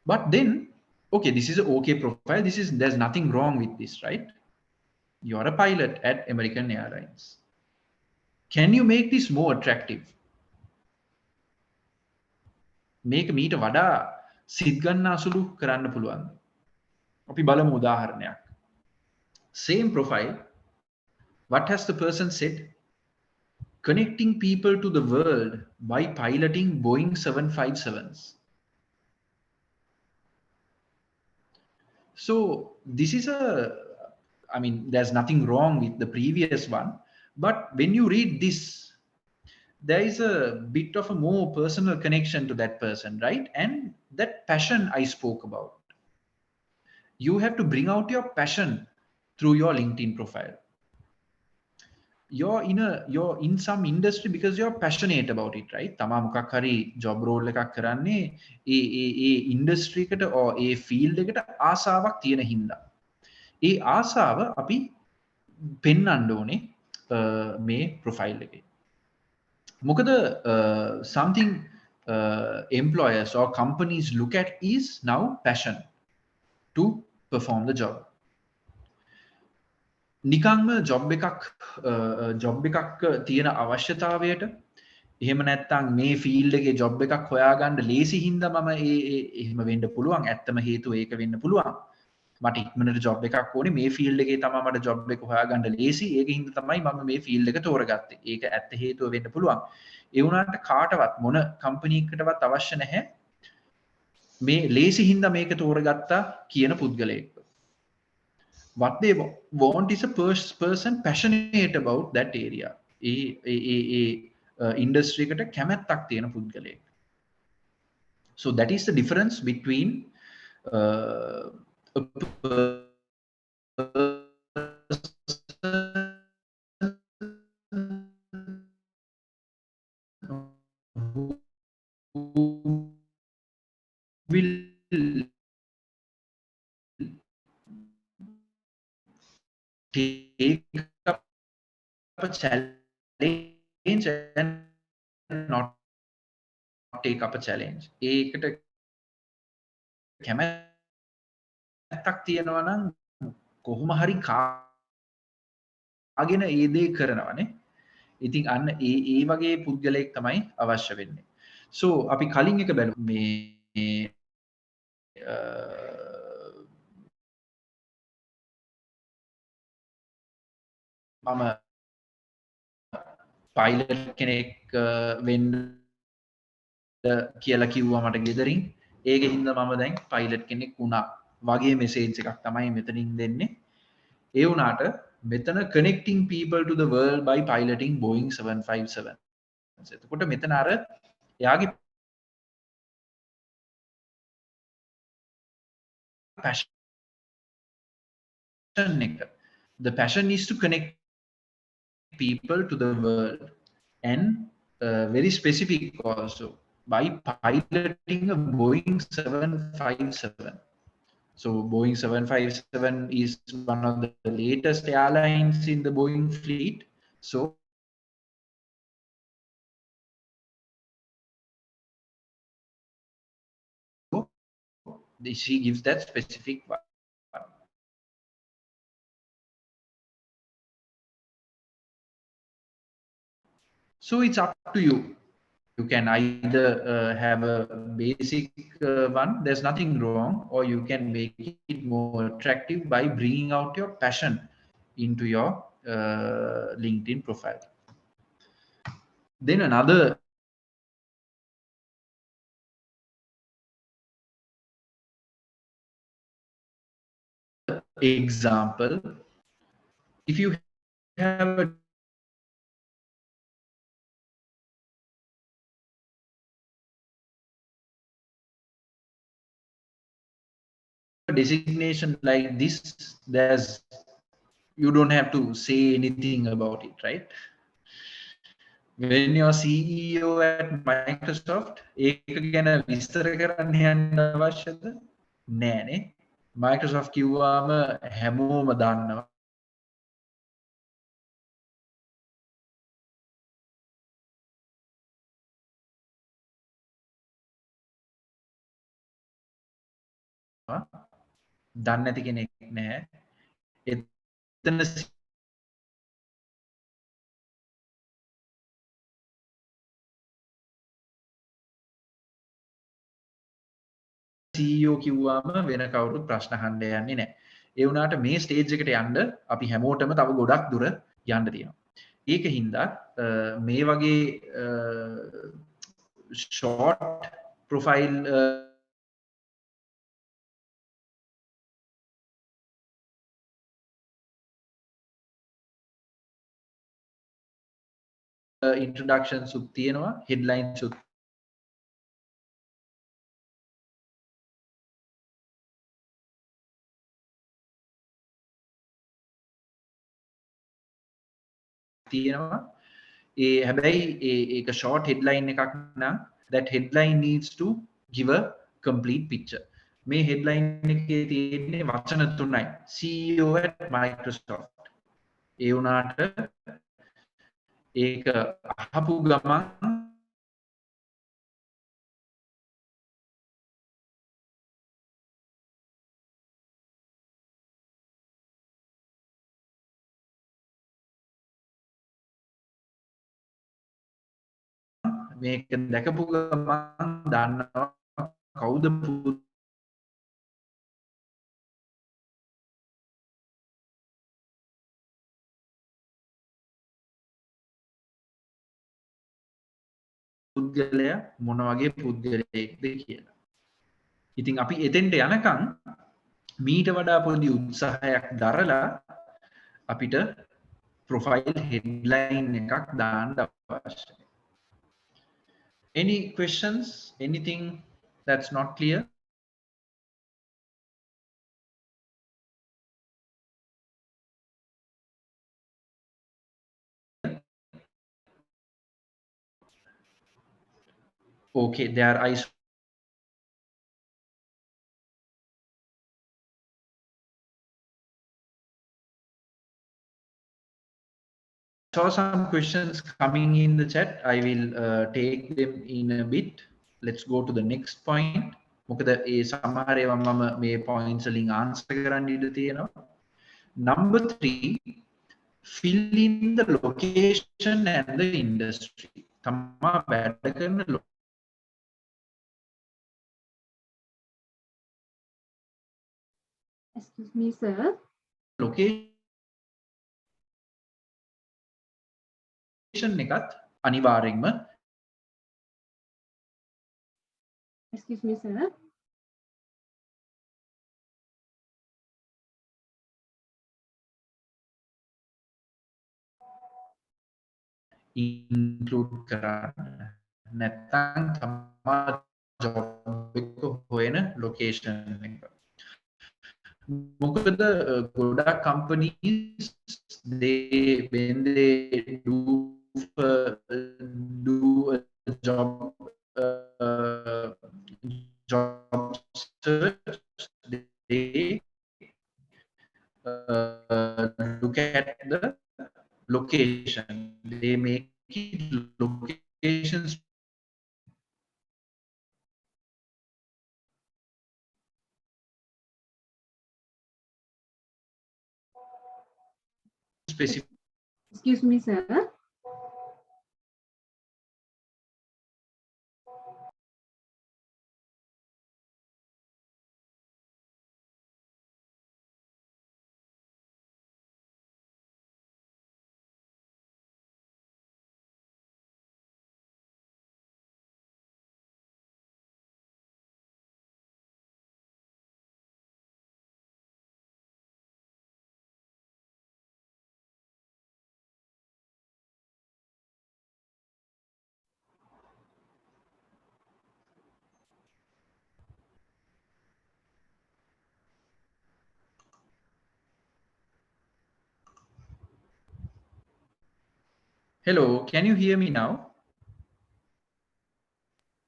But then, okay, this is an okay profile. There's nothing wrong with this, right? You're a pilot at American Airlines. Can you make this more attractive? මේක මීට වඩා සිත් ගන්න අසුළු කරන්න පුළුවන්ද? අපි බලමු උදාහරණයක්. Same profile. What has the person said? Connecting people to the world by piloting Boeing 757s. So this is I mean, there's nothing wrong with the previous one, but when you read this, there is a bit of a more personal connection to that person, right? And that passion I spoke about. You have to bring out your passion through your LinkedIn profile. You're in some industry because you're passionate about it, right? තමා මොකක් හරි job role එකක් කරන්නේ ඒ industry එකට or A field එකට ආසාවක් තියෙන හින්දා. ඒ ආසාව අපි පෙන්වන්න ඕනේ මේ profile එකේ. මොකද something employers or companies look at is now passion to perform the job. නිකංම ජොබ් එකක් තියෙන අවශ්‍යතාවයට එහෙම නැත්නම් මේ ෆීල්ඩ් එකේ ජොබ් එකක් හොයාගන්න ලේසි හින්දා මම එහෙම වෙන්න පුළුවන්. ඇත්තම හේතුව ඒක වෙන්න පුළුවන්. මට ඉක්මනට ජොබ් එකක් ඕනේ මේ ෆීල්ඩ් එකේ තමයි මට ජොබ් එක හොයාගන්න ලේසි. ඒක හින්දා තමයි මම මේ ෆීල්ඩ් එක තෝරගත්තේ. ඒක ඇත්ත හේතුව වෙන්න පුළුවන්. ඒ වුණාට කාටවත් මොන කම්පැනි එකකටවත් අවශ්‍ය නැහැ මේ ලේසි හින්දා මේක තෝරගත්තා කියන පුද්ගලයෙක්. What they want is a person passionate about that area. Industry එකට කැමැත්තක් තියෙන පුද්ගලයෙක්. So that is the difference between a who will take up a challenge and not take up a challenge. ඒකට කැමැත්තක් තියෙනවා නම් කොහොම හරි කාගෙන ඒ දේ කරනවානේ. ඉතින් අන්න ඒ වගේ පුද්ගලයෙක් තමයි අවශ්‍ය වෙන්නේ. So අපි කලින් එක බලමු මේ මම පයිලට් කෙනෙක් වෙන්න කියලා කිව්වා මට ගෙදරින්. ඒක හින්දා මම දැන් පයිලට් කෙනෙක් වුණා වගේ මෙසේජ් එකක් තමයි මෙතනින් දෙන්නේ. ඒ වුණාට මෙතන connecting people to the world by piloting Boeing 757. එතකොට මෙතන අර එයාගේ passion එක. The passion is to connect people to the world and very specific also by piloting a Boeing 757. So Boeing 757 is one of the latest airlines in the Boeing fleet. So she gives that specific one. So it's up to you. You can either have a basic one, there's nothing wrong, or you can make it more attractive by bringing out your passion into your LinkedIn profile. Then another example, if you have a designation like this, you don't have to say anything about it, right? When you're CEO at Microsoft, ඒක ගැන විස්තර කරන්න යන්න අවශ්‍යද? නෑනේ. Microsoft කිව්වාම හැමෝම දන්නවා. දන්නේ නැති කෙනෙක් නැහැ. එතන CEO කිව්වාම වෙන කවුරුත් ප්‍රශ්න අහන්න යන්නේ නැහැ. ඒ වුණාට මේ ස්ටේජ් එකට යන්න අපි හැමෝටම තව ගොඩක් දුර යන්න තියෙනවා. ඒක හින්දා මේ වගේ short profile introductions උත් තියෙනවා, headlines උත් තියෙනවා. හැබැයි ඒක short headline එකක් නම් that headline needs to give a complete picture. මේ headline එකේ තියෙන්නේ වචන 3යි. CEO at Microsoft. ඒ වුණාට ඒක අහපු ගමන් මේක දැකපු ගමන් දන්නවා කවුද පුද්ගලයා මොන වගේ පුද්ගලයෙක්ද කියලා. ඉතින් අපි එතෙන්ට යනකම් මීට වඩා පොඩි උත්සාහයක් දරලා අපිට ප්‍රොෆයිල් හෙඩ්ලයින් එකක් දාන්න අවශ්‍යයි. Any questions? Anything that's not clear? Okay, there I saw some questions coming in the chat. I will take them in a bit. Let's go to the next point. මොකද ඒ සමහර ඒවා මම මේ points වලින් answer කරන්න ඉඩ තියෙනවා. Number 3, fill in the location and the industry. තමා වැඩ කරන Excuse me, sir. location එකත් අනිවාර්යෙන්ම Excuse me, sir. include කරන්න. නැත්නම් තමා job එක හොයන location එක. මොකද ගොඩක් companies when they do a job search, they look at the location. They make it locations specific. Excuse me, sir. Hello, can you hear me now?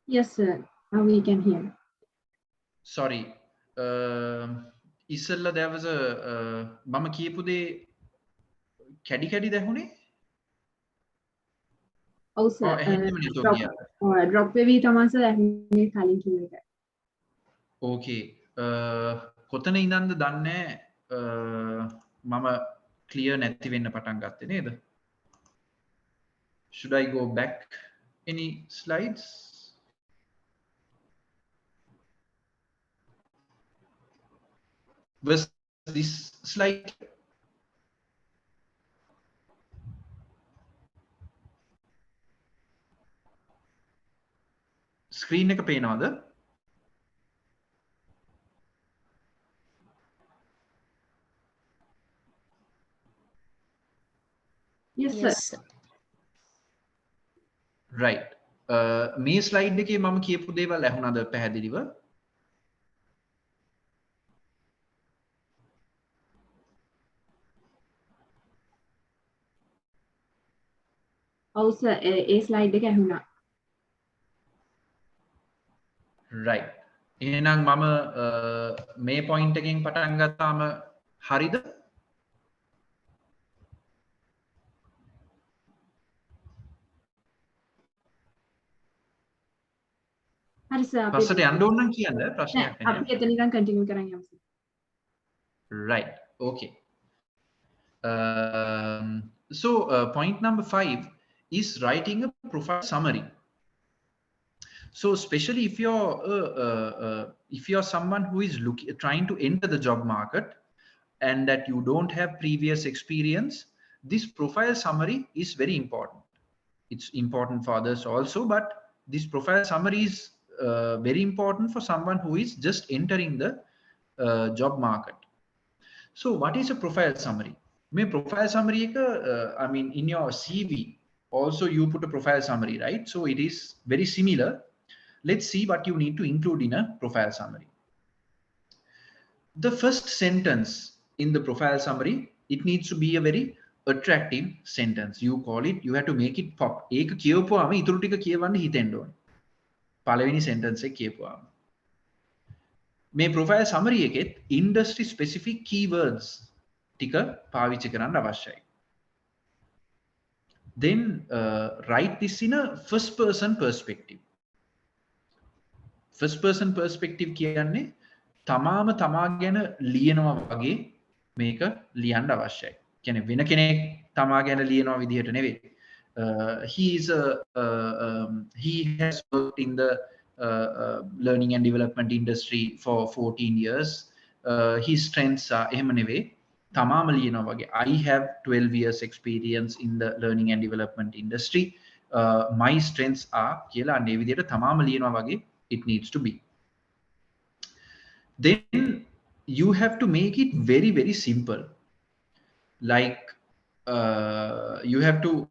Yes, sir. Now we can hear. Sorry. Isalla, there was a mama කියපු දේ කැඩි කැඩි දැහුනේ? ඔව් sir. එහෙම නේද drop කියාද? drop වෙවි තමයි sir ඇහුනේ කලින් කිව්ව එක. ඕකේ. කොතන ඉඳන්ද දන්නේ මම ක්ලියර් නැති වෙන්න පටන් ගත්තේ නේද? Should I go back any slides? Was this slide? Screen එක පේනවද? Yes, sir. Yes. Right. මේ ස්ලයිඩ් එකේ මම කියපු දේවල් ඇහුණාද පැහැදිලිව? ඔව් සර්. ඒ ස්ලයිඩ් එක ඇහුණා. right. එහෙනම් මම මේ පොයින්ට් එකෙන් පටන් ගත්තාම හරිද? හරි සර්. පස්සට යන්න ඕන නම් කියන්න ප්‍රශ්නයක් අපි නැහැ. එතන ඉඳන් කන්ටිනියු කරන් යමු sir. Right. Okay. So point number 5 is writing a profile summary. So especially if you're someone who is trying to enter the job market and that you don't have previous experience, this profile summary is very important. It's important for others also, but this profile summary is very important for someone who is just entering the job market. So what is a profile summary? May profile summary I mean in your CV also you put a profile summary, right? So it is very similar. Let's see what you need to include in a profile summary. The first sentence in the profile summary, it needs to be a very attractive sentence. You call it, you have to make it pop. ඒක කියවපුවාම ඊටු ටික කියවන්න හිතෙන්න ඕනේ. පළවෙනි sentence එක කියවපුවාම. මේ profile summary එකෙත් industry specific keywords ටික පාවිච්චි කරන්න අවශ්‍යයි. Then write this in a first person perspective. First person perspective කියන්නේ තමාම තමා ගැන ලියනවා වගේ මේක ලියන්න අවශ්‍යයි. කියන්නේ වෙන කෙනෙක් තමා ගැන ලියනවා විදිහට නෙවෙයි. He has worked in the learning and development industry for 14 years. His strengths are එහෙම නෙවෙයි. තමාම ලියනවා වගේ. I have 12 years experience in the learning and development industry. My strengths are කියලා අනේ විදිහට තමාම ලියනවා වගේ it needs to be. Then you have to make it very, very simple. Like you have to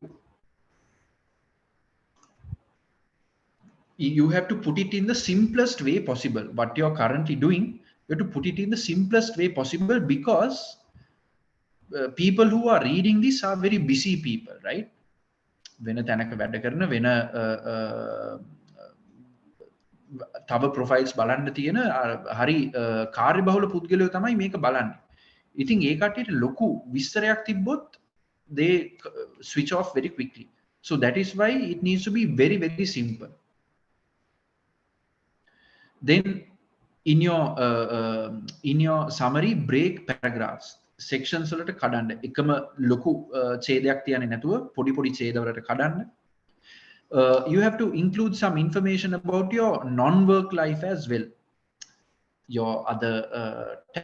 put it in the simplest way possible. What you're currently doing, you have to put it in the simplest way possible, because people who are reading this are very busy people, right? වෙන තැනක වැඩ කරන වෙන තව profiles බලන්න තියෙන හරි කාර්යබහුල පුද්ගලයෝ තමයි මේක බලන්නේ. ඉතින් ඒ කට්ටියට ලොකු විස්තරයක් තිබ්බොත් they switch off very quickly. So that is why it needs to be very, very simple. Then in your summary, break paragraphs. Sections වලට කඩන්න. එකම ලොකු ඡේදයක් තියන්නේ නැතුව පොඩි පොඩි ඡේද වලට කඩන්න. You have to include some information about your non-work life as well. Your other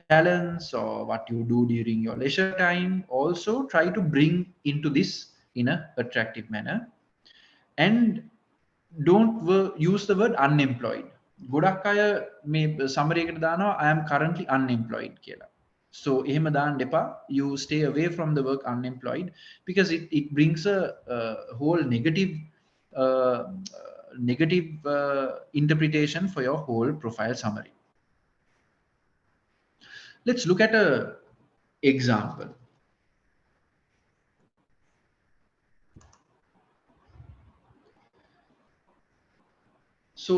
talents or what you do during your leisure time. Also try to bring into this in an attractive manner. And don't use the word unemployed. ගොඩක් අය මේ summary එකට දානවා I am currently unemployed කියලා. So එහෙම දාන්න එපා. You stay away from the work unemployed, because it brings a whole negative interpretation for your whole profile summary. Let's look at a example. So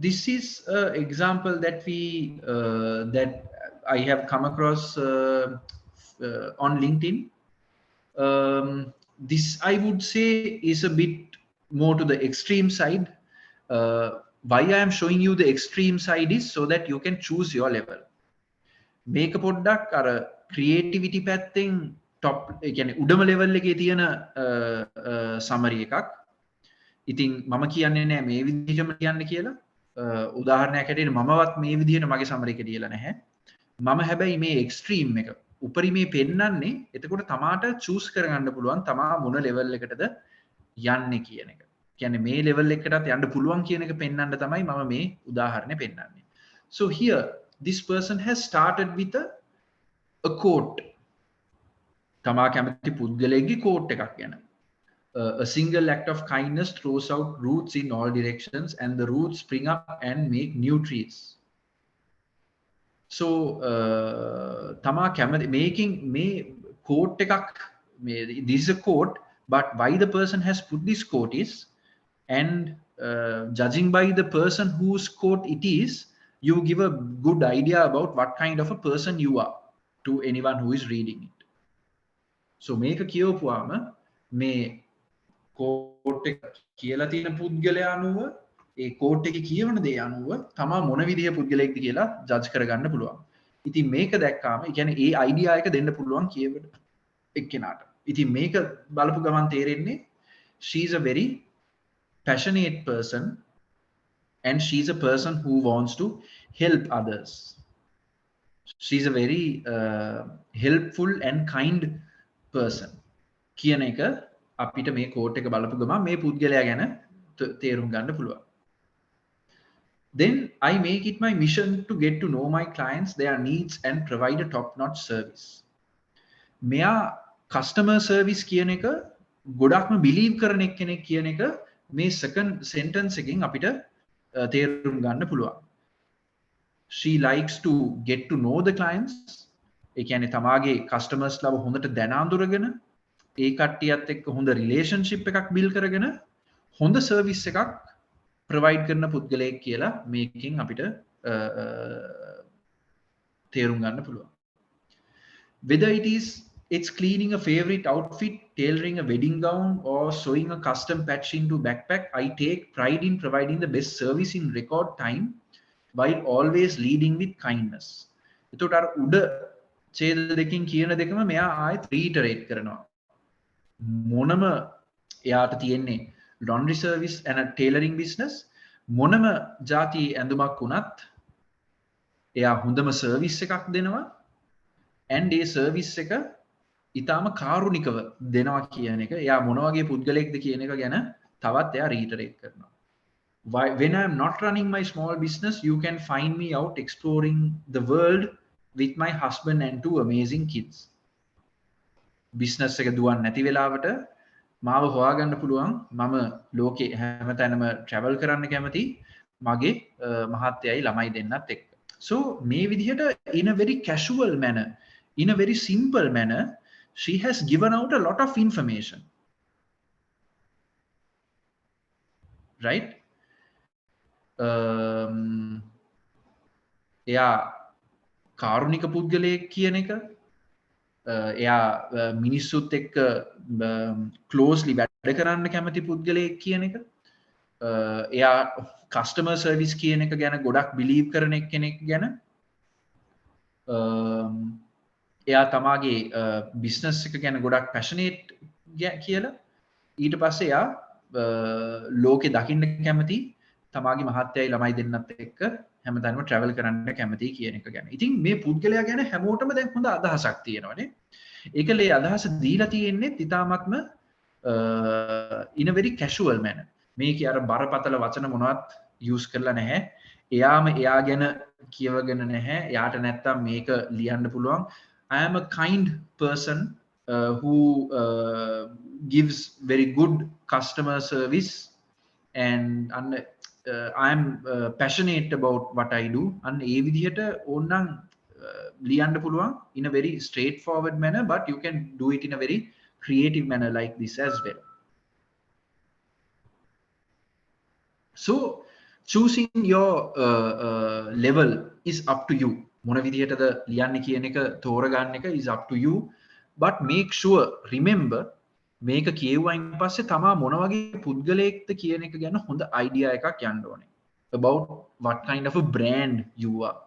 this is an example that that I have come across on LinkedIn. This I would say is a bit more to the extreme side. Why I am showing you the extreme side is so that you can choose your level. මේක පොඩ්ඩක් අර creativity පැත්තෙන් top ඒ කියන්නේ උඩම level එකේ තියෙන සමරි එකක්. ඉතින් මම කියන්නේ නෑ මේ විදිහටම කියන්න කියලා. උදාහරණයක් හැටියට මමවත් මේ විදිහට මගේ සමරි එක ලියලා නැහැ. මම හැබැයි මේ එක්ස්ට්‍රීම් එක උපරිමේ පෙන්නන්නේ එතකොට තමාට චූස් කරගන්න පුළුවන් තමා මොන ලෙවල් එකටද යන්නේ කියන එක. කියන්නේ මේ ලෙවල් එකටත් යන්න පුළුවන් කියන එක පෙන්වන්න තමයි මම මේ උදාහරණය පෙන්වන්නේ. So here this person has started with a quote. තමා කැමති පුද්ගලයෙක්ගේ quote එකක් ගැන. A single act of kindness throws out roots in all directions and the roots spring up and make new trees. So tama making me quote ekak, this is a quote, but why the person has put this quote is, and judging by the person whose quote it is, you give a good idea about what kind of a person you are to anyone who is reading it. So මේක කියවපුවාම මේ coat එක කියලා තියෙන පුද්ගලයා අනුව ඒ coat එකේ කියවන දේ අනුව තමා මොන විදිහේ පුද්ගලයෙක්ද කියලා ජජ් කරගන්න පුළුවන්. ඉතින් මේක දැක්කාම ඒ කියන්නේ ඒ අයිඩියා එක දෙන්න පුළුවන් කියවට එක්කෙනාට. ඉතින් මේක බලපු ගමන් තේරෙන්නේ she is a very passionate person and she is a person who wants to help others. She is a very helpful and kind person කියන එක අපිට මේ කෝට් එක බලපු ගමන් මේ පුද්ගලයා ගැන තේරුම් ගන්න පුළුවන්. Then I make it my mission to get to know my clients, their needs and provide a top-notch service. මෙයා customer service කියන එක ගොඩක්ම believe කරන එක්කෙනෙක් කියන එක මේ second sentence එකෙන් අපිට තේරුම් ගන්න පුළුවන්. She likes to get to know the clients. ඒ කියන්නේ තමාගේ customers ලව හොඳට දැන අඳුරගෙන ඒ කට්ටියත් එක්ක හොඳ රිලේෂන්ෂිප් එකක් බිල්ඩ් කරගෙන හොඳ සර්විස් එකක් ප්‍රොවයිඩ් කරන පුද්ගලයෙක් කියලා මේකෙන් අපිට තේරුම් ගන්න පුළුවන්. Whether it's cleaning a favorite outfit, tailoring a wedding gown or sewing a custom patch into backpack, I take pride in providing the best service in record time while always leading with kindness. එතකොට අර උඩ ඡේද දෙකකින් කියන දෙකම මෙයා ආයෙත් රීටරේට් කරනවා. මොනම එයාට තියෙන්නේ laundry service and a tailoring business මොනම ಜಾති ඇඳුමක් වුණත් එයා හොඳම සර්විස් එකක් දෙනවා and ඒ සර්විස් එක ඊටාම කාරුණිකව දෙනවා කියන එක එයා මොන වගේ පුද්ගලයෙක්ද කියන එක ගැන තවත් එයා රීටරේට් කරනවා. When I am not running my small business, you can find me out exploring the world with my husband and 2 amazing kids. Business එක දුවන්නේ නැති වෙලාවට මාව හොයාගන්න පුළුවන්. මම ලෝකේ හැමතැනම travel කරන්න කැමති මගේ මහත්තයයි ළමයි දෙන්නත් එක්ක. So මේ විදිහට in a very casual manner, in a very simple manner, she has given out a lot of information. Right? එයා කාරුණික පුද්ගලයෙක් කියන එක එයා මිනිස්සුත් එක්ක ක්ලෝස්ලි වැඩ කරන්න කැමති පුද්ගලයෙක් කියන එක එයා කස්ටමර් සර්විස් කියන එක ගැන ගොඩක් බිලීව් කරන කෙනෙක් ගැන එයා තමාගේ බිස්නස් එක ගැන ගොඩක් පැෂනේට් කියලා ඊට පස්සේ එයා ලෝකෙ දකින්න කැමති තමාගේ මහත්තයයි ළමයි දෙන්නත් එක්ක හැමතැනම travel කරන්න කැමති කියන එක ගැන. ඉතින් මේ පුද්ගලයා ගැන හැමෝටම දැන් හොඳ අදහසක් තියෙනවානේ. ඒකලේ අදහස දීලා තියෙන්නේ ඊටාත්ම in a very casual manner. මේකේ අර බරපතල වචන මොනවත් use කරලා නැහැ. එයාම එයා ගැන කියවගෙන නැහැ. එයාට නැත්තම් මේක ලියන්න පුළුවන්. I am a kind person who gives very good customer service and I am passionate about what I do. And ඒ විදිහට ඕනනම් ලියන්න පුළුවන් in a very straightforward manner, but you can do it in a very creative manner like this as well. So choosing your level is up to you. මොන විදිහටද ලියන්නේ කියන එක තෝරගන්න එක is up to you, but make sure remember මේක කියවයින් පස්සේ තමා මොන වගේ පුද්ගලයෙක්ද කියන එක ගැන හොඳ idea එකක් යන්න ඕනේ about what kind of a brand you are.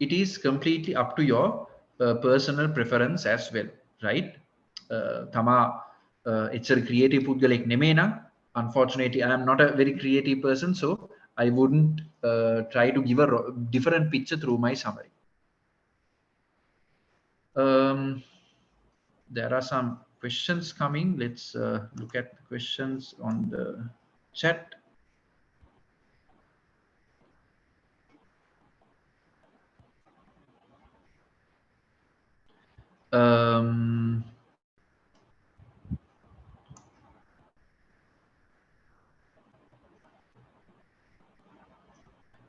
It is completely up to your personal preference as well, right? තමා it's a creative පුද්ගලෙක් නෙමෙයි නම්, unfortunately I am not a very creative person, so I wouldn't try to give a different picture through my summary. There are some questions coming. Let's look at the questions on the chat.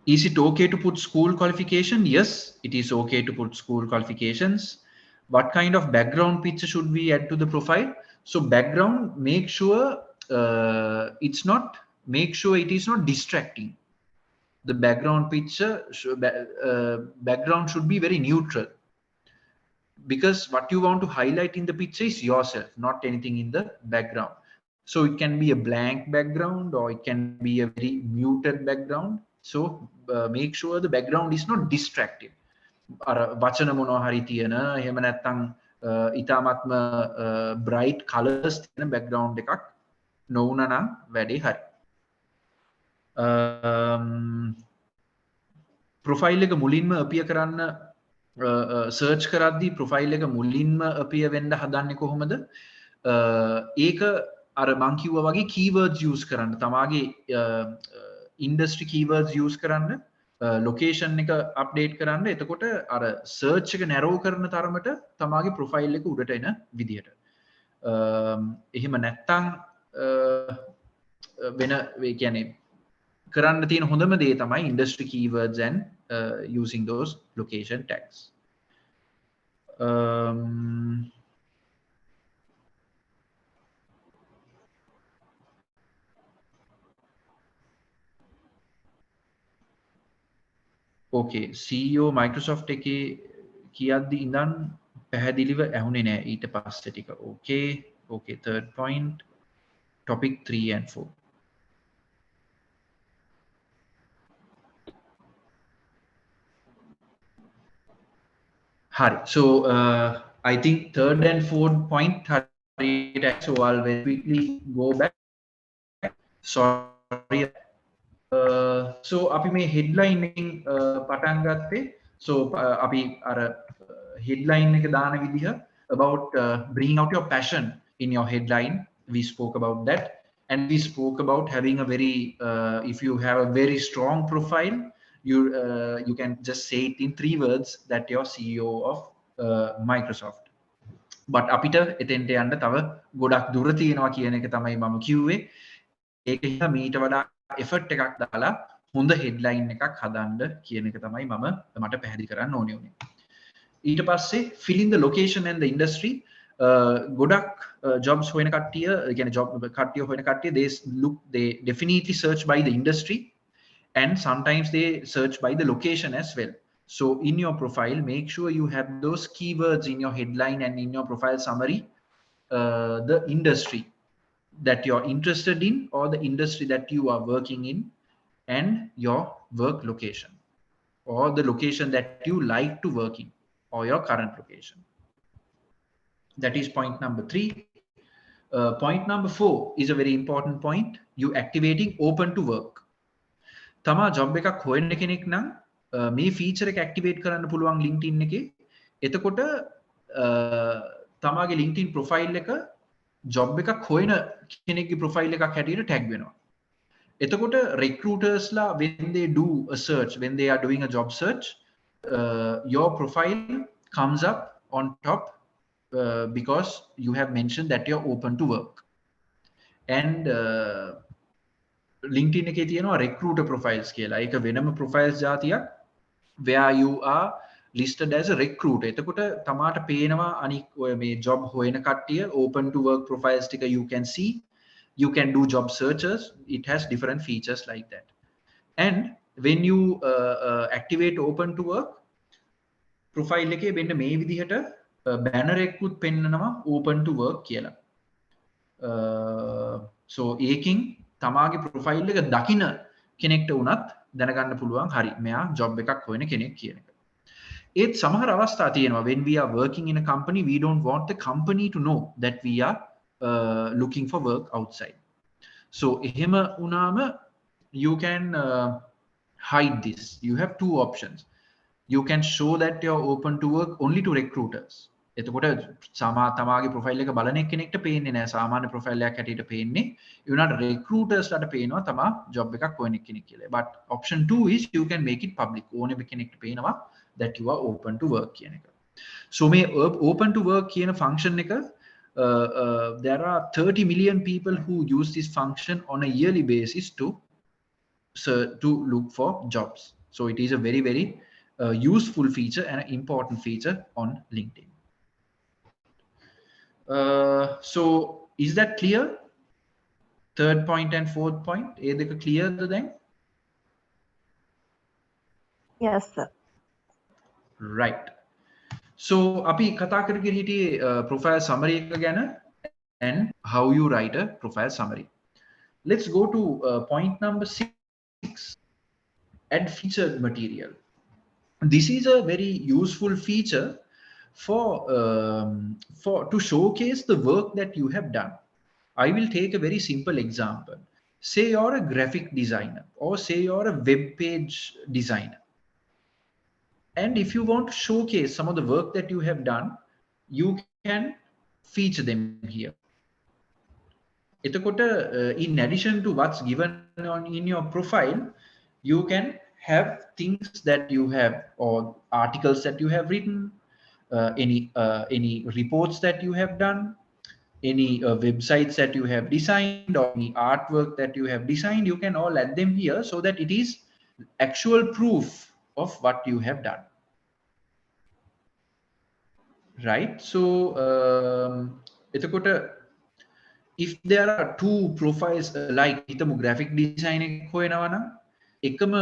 Is it okay to put school qualification? Yes, it is okay to put school qualifications. What kind of background picture should we add to the profile? So background, make sure it is not distracting. The background picture background should be very neutral, because what you want to highlight in the picture is yourself, not anything in the background. So it can be a blank background or it can be a very muted background. So make sure the background is not distracting. අර වචන මොනවා හරි තියෙන, එහෙම නැත්නම් ඊටාත්ම bright colors තියෙන background එකක් නොවුනා නම් වැඩි හරි. profile එක මුලින්ම appear කරන්න search කරද්දී profile එක මුලින්ම appear වෙන්න හදන්නේ කොහොමද? ඒක අර මං කිව්වා වගේ keywords use කරන්න, තමාගේ industry keywords use කරන්න, location එක update කරන්න. එතකොට අර search එක narrow කරන තරමට තමාගේ profile එක උඩට එන විදියට. එහෙම නැත්තම් වෙන ඒ කියන්නේ කරන්න තියෙන හොඳම දේ තමයි industry keywords and using those location tags. Okay, CEO Microsoft එකේ කියද්දි ඉඳන් පැහැදිලිව ඇහුනේ නෑ ඊට පස්සේ ටික. Okay, third point, topic 3 and 4. Hari. So I think third and fourth point, so I'll very quickly go back. Sorry. So අපි මේ headline එකෙන් පටන් ගත්තේ. So අපි අර headline එක දාන විදිහ about bringing out your passion in your headline. We spoke about that, and we spoke about having a very if you have a very strong profile, you can just say it in 3 words that you're CEO of Microsoft. But අපිට එතෙන්ට යන්න තව ගොඩක් දුර තියෙනවා කියන එක තමයි මම කිව්වේ. ඒක හින්දා මීට වඩා effort එකක් දාලා හොඳ headline එකක් හදන්න කියන එක තමයි මට පැහැදිලි කරන්න ඕනේ උනේ. ඊට පස්සේ fill in the location and the industry. ගොඩක් jobs හොයන කට්ටිය, ඒ කියන්නේ job කට්ටිය හොයන කට්ටිය they definitely search by the industry, and sometimes they search by the location as well. So in your profile, make sure you have those keywords in your headline and in your profile summary, the industry that you're interested in or the industry that you are working in, and your work location or the location that you like to work in or your current location. That is point number 3. Point number 4 is a very important point. You activating open to work. තමා job එකක් හොයන්න කෙනෙක් නම් මේ feature එක activate කරන්න පුළුවන් LinkedIn එකේ. එතකොට තමාගේ LinkedIn ප්‍රොෆයිල් එක ජොබ් එකක් හොයන කෙනෙක්ගේ ප්‍රොෆයිල් එකක් හැටියට ටැග් වෙනවා. එතකොට recruitersලා when they do a search, when they are doing a job search, your profile comes up on top because you have mentioned that you're open to work. And LinkedIn එකේ තියෙනවා recruiter profiles කියලා. ඒක වෙනම profiles જાතියක් where you are listed as a recruiter. එතකොට තමාට පේනවා අනික් ඔය මේ job හොයන කට්ටිය open to work profiles ටික you can see. You can do job searches. It has different features like that. And when you activate open to work profile එකේ වෙන්න මේ විදිහට banner එකකුත් පෙන්නනවා open to work කියලා. So ඒකින් තමාගේ profile එක දකින කෙනෙක්ට උනත් දැනගන්න පුළුවන් හරි මෙයා job එකක් හොයන කෙනෙක් කියන එක. ඒත් සමහර අවස්ථා තියෙනවා when we are working in a company we don't want the company to know that we are looking for work outside. So එහෙම වුණාම you can hide this. You have two options. You can show that you're open to work only to recruiters. එතකොට තමාගේ profile එක බලන කෙනෙක්ට පේන්නේ නැහැ සාමාන්‍ය ප්‍රොෆයිල් එකක් හැටියට පේන්නේ ඒ වුණාට recruiters ලාට පේනවා තමා job එකක් හොයන කෙනෙක් කියලා. But option 2 is you can make it public. ඕනෙම කෙනෙක්ට පේනවා that you are open to work කියන එක. So මේ open to work කියන function එක there are 30 million people who use this function on a yearly basis to look for jobs. So it is a very, very useful feature and an important feature on LinkedIn. So is that clear? Third point and fourth point, is it clear then? Yes, sir. Right. So අපි කතා කරගෙන හිටියේ profile summary එක ගැන and how you write a profile summary. Let's go to point number 6. Add featured material. This is a very useful feature for to showcase the work that you have done. I will take a very simple example. Say you're a graphic designer or say you're a web page designer. And if you want to showcase some of the work that you have done, you can feature them here. In addition to what's given in your profile, you can have things that you have or articles that you have written, any reports that you have done, any websites that you have designed or any artwork that you have designed. You can all add them here so that it is actual proof of what you have done. Right? So if there are two profiles like graphic design එකම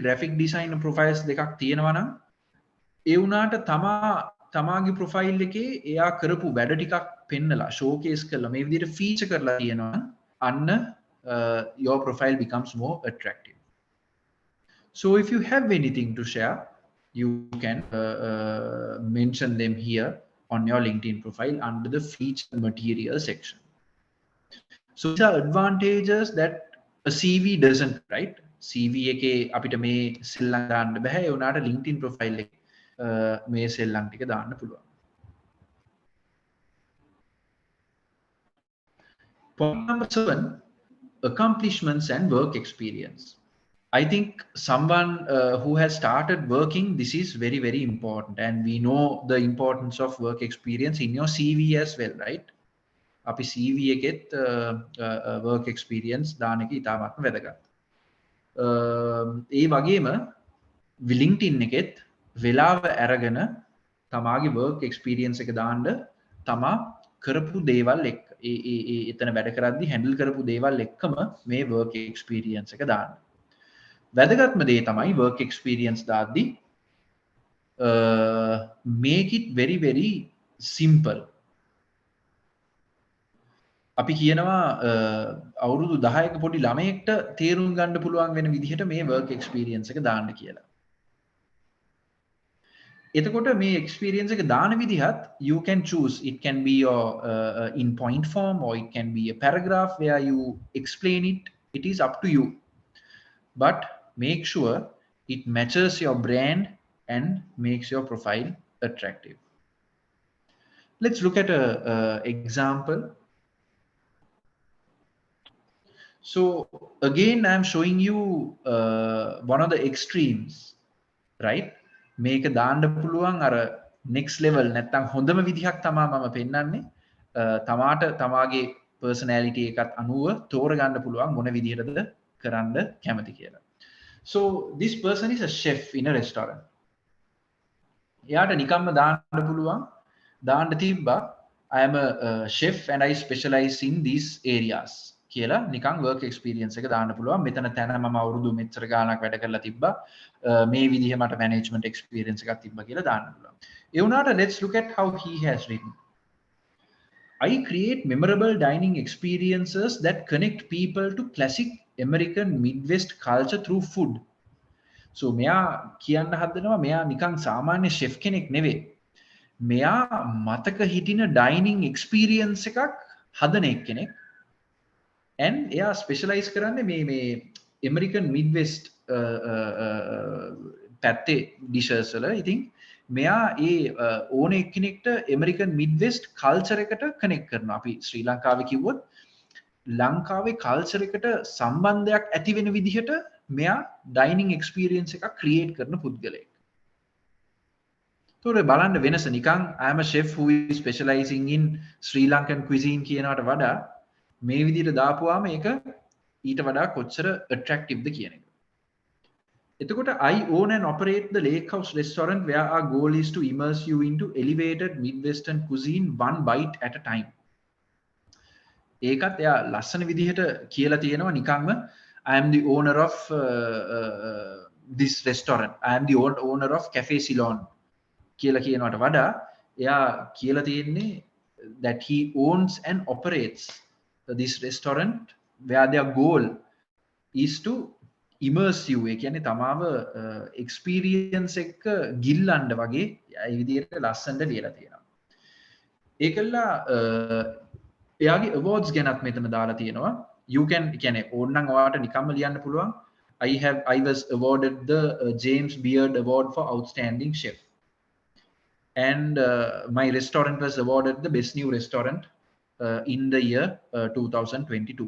graphic design profiles දෙකක් තියෙනවා නම් ඒ වුණාට තමාගේ profile එකේ එයා කරපු වැඩ ටිකක් පෙන්නලා showcase කරලා මේ විදිහට feature කරලා තියෙනවා අන්න your profile becomes more attractive. So if you have anything to share, you can mention them here on your LinkedIn profile under the featured material section. So these are advantages that a CV doesn't, right? CV එකේ අපිට මේ සෙල්ලම් දාන්න බෑ ඒ උනාට LinkedIn profile එකේ මේ සෙල්ලම් ටික දාන්න පුළුවන්. Point number 7, accomplishments and work experience. I think someone who has started working, this is very, very important, and we know the importance of work experience in your CV as well, right? අපි CV එකෙත් work experience දාන එක ඉතාමත්ම වැදගත්. ඒ වගේම LinkedIn එකෙත් වෙලාව අරගෙන තමාගේ work experience එක දාන්න තමා කරපු දේවල් එක්ක එතන වැඩ කරද්දි handle කරපු දේවල් එක්කම මේ work experience එක දාන්න. වැදගත්ම දේ තමයි work experience දාද්දි make it very, very simple. අපි කියනවා අවුරුදු 10ක පොඩි ළමයෙක්ට තේරුම් ගන්න පුළුවන් වෙන විදිහට මේ work experience එක දාන්න කියලා. එතකොට මේ experience එක දාන විදිහත් you can choose. It can be your in point form or it can be a paragraph where you explain it. It is up to you. But make sure it matches your brand and makes your profile attractive. Let's look at a example. So again, I'm showing you one of the extremes, right? Make a දාන්න පුළුවන් අර next level නැත්තම් හොඳම විදිහක් තමයි මම පෙන්නන්නේ. තමාට තමාගේ personality එකත් අනුව තෝරගන්න පුළුවන් මොන විදිහටද කරන්න කැමති කියලා. So this person is a chef in a restaurant. එයාට නිකම්ම දාන්න පුළුවන් දාන්න තිබ්බා I am a chef and I specialize in these areas කියලා නිකන් work experience එක දාන්න පුළුවන් මෙතන තැන මම අවුරුදු මෙච්චර ගාණක් වැඩ කරලා තිබ්බා මේ විදිහ මට management experience එකක් තිබ්බා කියලා දාන්න පුළුවන් ඒ වුණාට let's look at how he has written I create memorable dining experiences that connect people to classic American Midwest culture through food so මෙයා කියන්න හදනවා මෙයා නිකන් සාමාන්‍ය chef කෙනෙක් නෙවෙයි මෙයා මතක හිටින ඩයිනිං එක්ස්පීරියන්ස් එකක් හදන එක්කෙනෙක් and එයා ස්පෙෂලායිස් කරන්නේ මේ ඇමරිකන් මිඩ්වෙස්ට් පැත්තේ ඩිෂර්ස් වල ඉතින් මෙයා ඒ ඕන එක්කෙනෙක්ට ඇමරිකන් මිඩ්වෙස්ට් කල්චර් එකට කනෙක්ට් කරනවා අපි ශ්‍රී ලංකාවේ කිව්වොත් ලංකාවේ කල්චර් එකට සම්බන්ධයක් ඇති වෙන විදිහට මෙයා ඩයිනිං එක්ස්පීරියන්ස් එකක් ක්‍රියේට් කරන පුද්ගලයෙක් තොර බලන්න වෙනස නිකන් I am a chef who is specializing in Sri Lankan cuisine කියනවට වඩා මේ විදිහට දාපුවාම ඒක ඊට වඩා කොච්චර attractive ද කියන එක. එතකොට I own and operate the Lake House restaurant where our goal is to immerse you into elevated Midwestern cuisine one bite at a time. ඒකත් එයා ලස්සන විදිහට කියලා තියෙනවා නිකන්ම I am the owner of this restaurant. I am the owner of Cafe Ceylon. කියලා කියනවට වඩා එයා කියලා තියෙන්නේ that he owns and operates this restaurant where their goal is to immerse you ඒ කියන්නේ තමාව experience එක ගිල්ලන්න වගේ ඒ විදිහට ලස්සනට ලියලා තියෙනවා ඒකලා එයාගේ awards ගැනත් මෙතන දාලා තියෙනවා you can කියන්නේ ඕනනම් ඔයාලට නිකම්ම ලියන්න පුළුවන් I was awarded the James Beard Award for Outstanding Chef and my restaurant was awarded the best new restaurant in the year 2022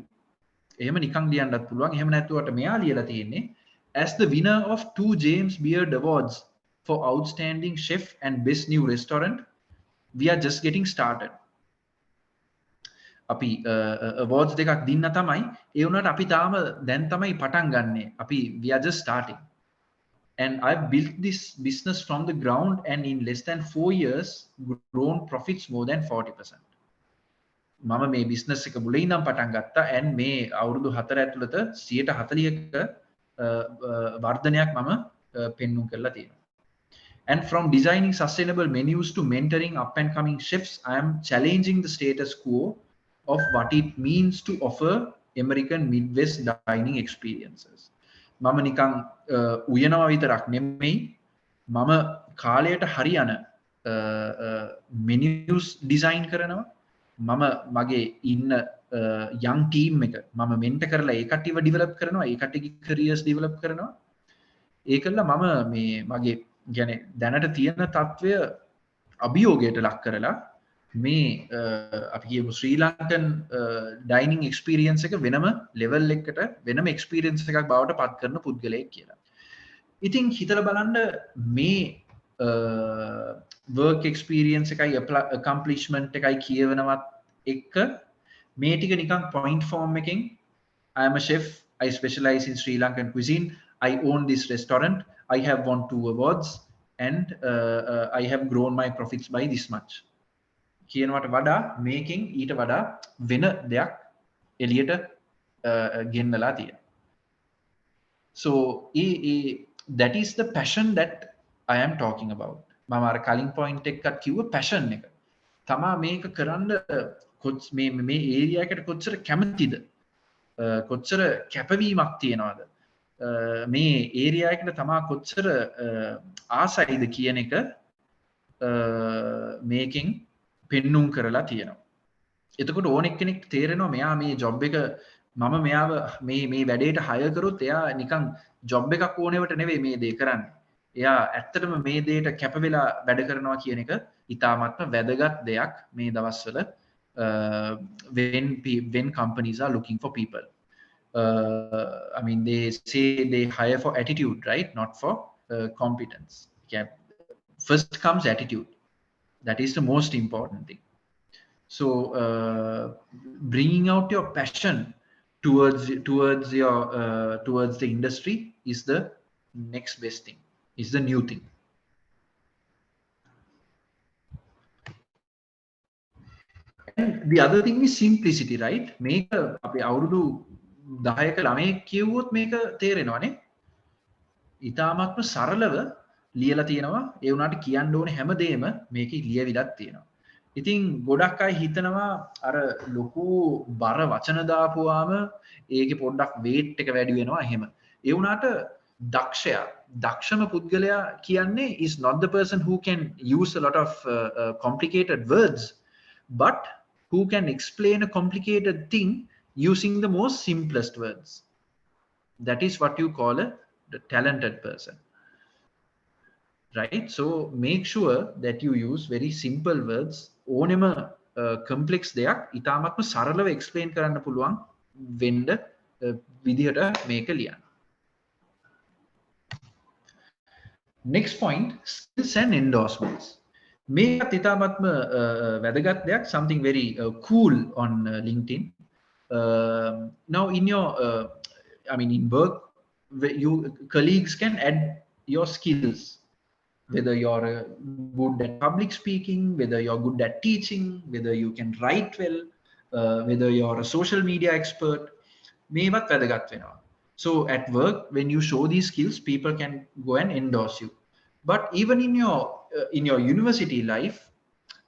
එහෙම නිකන් ලියන්නත් පුළුවන් එහෙම නැතුවට මෙයා ලියලා තියෙන්නේ as the winner of 2 James Beard Awards for outstanding chef and best new restaurant we are just getting started අපි awards දෙකක් දින්න තමයි ඒ වුණාට අපි තාම දැන් තමයි පටන් ගන්නෙ අපි we are just starting and I've built this business from the ground and in less than 4 years grown profits more than 40%. මම මේ business එක මුලින් ඉඳන් පටන් ගත්තා and මේ අවුරුදු 4 ඇතුළත 140ක වර්ධනයක් මම පෙන්වුම් කරලා තියෙනවා. And from designing sustainable menus to mentoring up and coming chefs, I am challenging the status quo of what it means to offer American Midwest dining experiences. මම නිකන් උයනවා විතරක් නෙමෙයි මම කාලයට හරියන menus design කරනවා මම මගේ ඉන්න young team එක මම mentor කරලා ඒ කට්ටියව develop කරනවා ඒ කට්ටියගේ careers develop කරනවා ඒකilla මම මේ මගේ يعني දැනට තියෙන තත්වය අභියෝගයට ලක් කරලා මේ අපි කියමු ශ්‍රී ලංකන් ඩයිනින් එක්ස්පීරියන්ස් එක වෙනම ලෙවල් එකකට වෙනම එක්ස්පීරියන්ස් එකක් බවට පත් කරන පුද්ගලයෙක් කියලා. ඉතින් හිතලා බලන්න මේ work experience එකයි accomplishment එකයි කියවනවත් එක්ක මේ ටික නිකන් point form එකෙන් I am a chef, I specialize in Sri Lankan cuisine, I own this restaurant, I have won 2 awards and I have grown my profits by this much. කියනවට වඩා මේකෙන් ඊට වඩා වෙන දෙයක් එළියට ගෙන්නලා තියෙනවා. So that is the passion that I am talking about. මම අර කලින් point එකකට කිව්ව passion එක. තමා මේක කරන්න මේ ඒරියා එකට කොච්චර කැමතිද? කොච්චර කැපවීමක් තියනවද? මේ ඒරියා එකට තමා කොච්චර ආසයිද කියන එක මේකෙන් පෙන්නුම් කරලා තියෙනවා. එතකොට ඕන එක්කෙනෙක් තේරෙනවා මෙයා මේ ජොබ් එක මම මෙයාව මේ වැඩේට හයර් කරොත් එයා නිකන් ජොබ් එකක් ඕනෙවට නෙවෙයි මේ දේ කරන්නේ. එයා ඇත්තටම මේ දේට කැප වෙලා වැඩ කරනවා කියන එක ඉතාමත්ම වැදගත් දෙයක් මේ දවස්වල when companies are looking for people. I mean they say they hire for attitude, right? Not for competence. Yeah. First comes attitude. That is the most important thing. So bringing out your passion towards the industry is the next best thing, is the new thing. the other thing is simplicity, right? Make අපේ අවුරුදු 10ක ළමයෙක් කියුවොත් මේක තේරෙනවනේ. ඉතාමත්ම සරලව ලියලා තියෙනවා. ඒ වුණාට කියන්න ඕනේ හැමදේම මේකේ ලියවිලක් තියෙනවා. ඉතින් ගොඩක් අය හිතනවා අර ලොකු බර වචන දාපුවාම ඒකේ පොඩ්ඩක් weight එක වැඩි වෙනවා එහෙම. ඒ වුණාට දක්ෂම පුද්ගලයා කියන්නේ is not the person who can use a lot of complicated words, but who can explain a complicated thing using the most simplest words. That is what you call the talented person, right? So make sure that you use very simple words. ඕනෙම complex දෙයක් ඉතාමත්ම සරලව explain කරන්න පුළුවන් වෙන්න විදිහට මේක ලියන්න. Next point, skills and endorsements. මේකත් ඉතාමත්ම වැදගත් දෙයක්, something very cool on LinkedIn. Now in your in work, colleagues can add your skills, whether you're good at public speaking, whether you're good at teaching, whether you can write well, whether you're a social media expert. මේවත් වැදගත් වෙනවා. So at work, when you show these skills, people can go and endorse you. But even in your university life,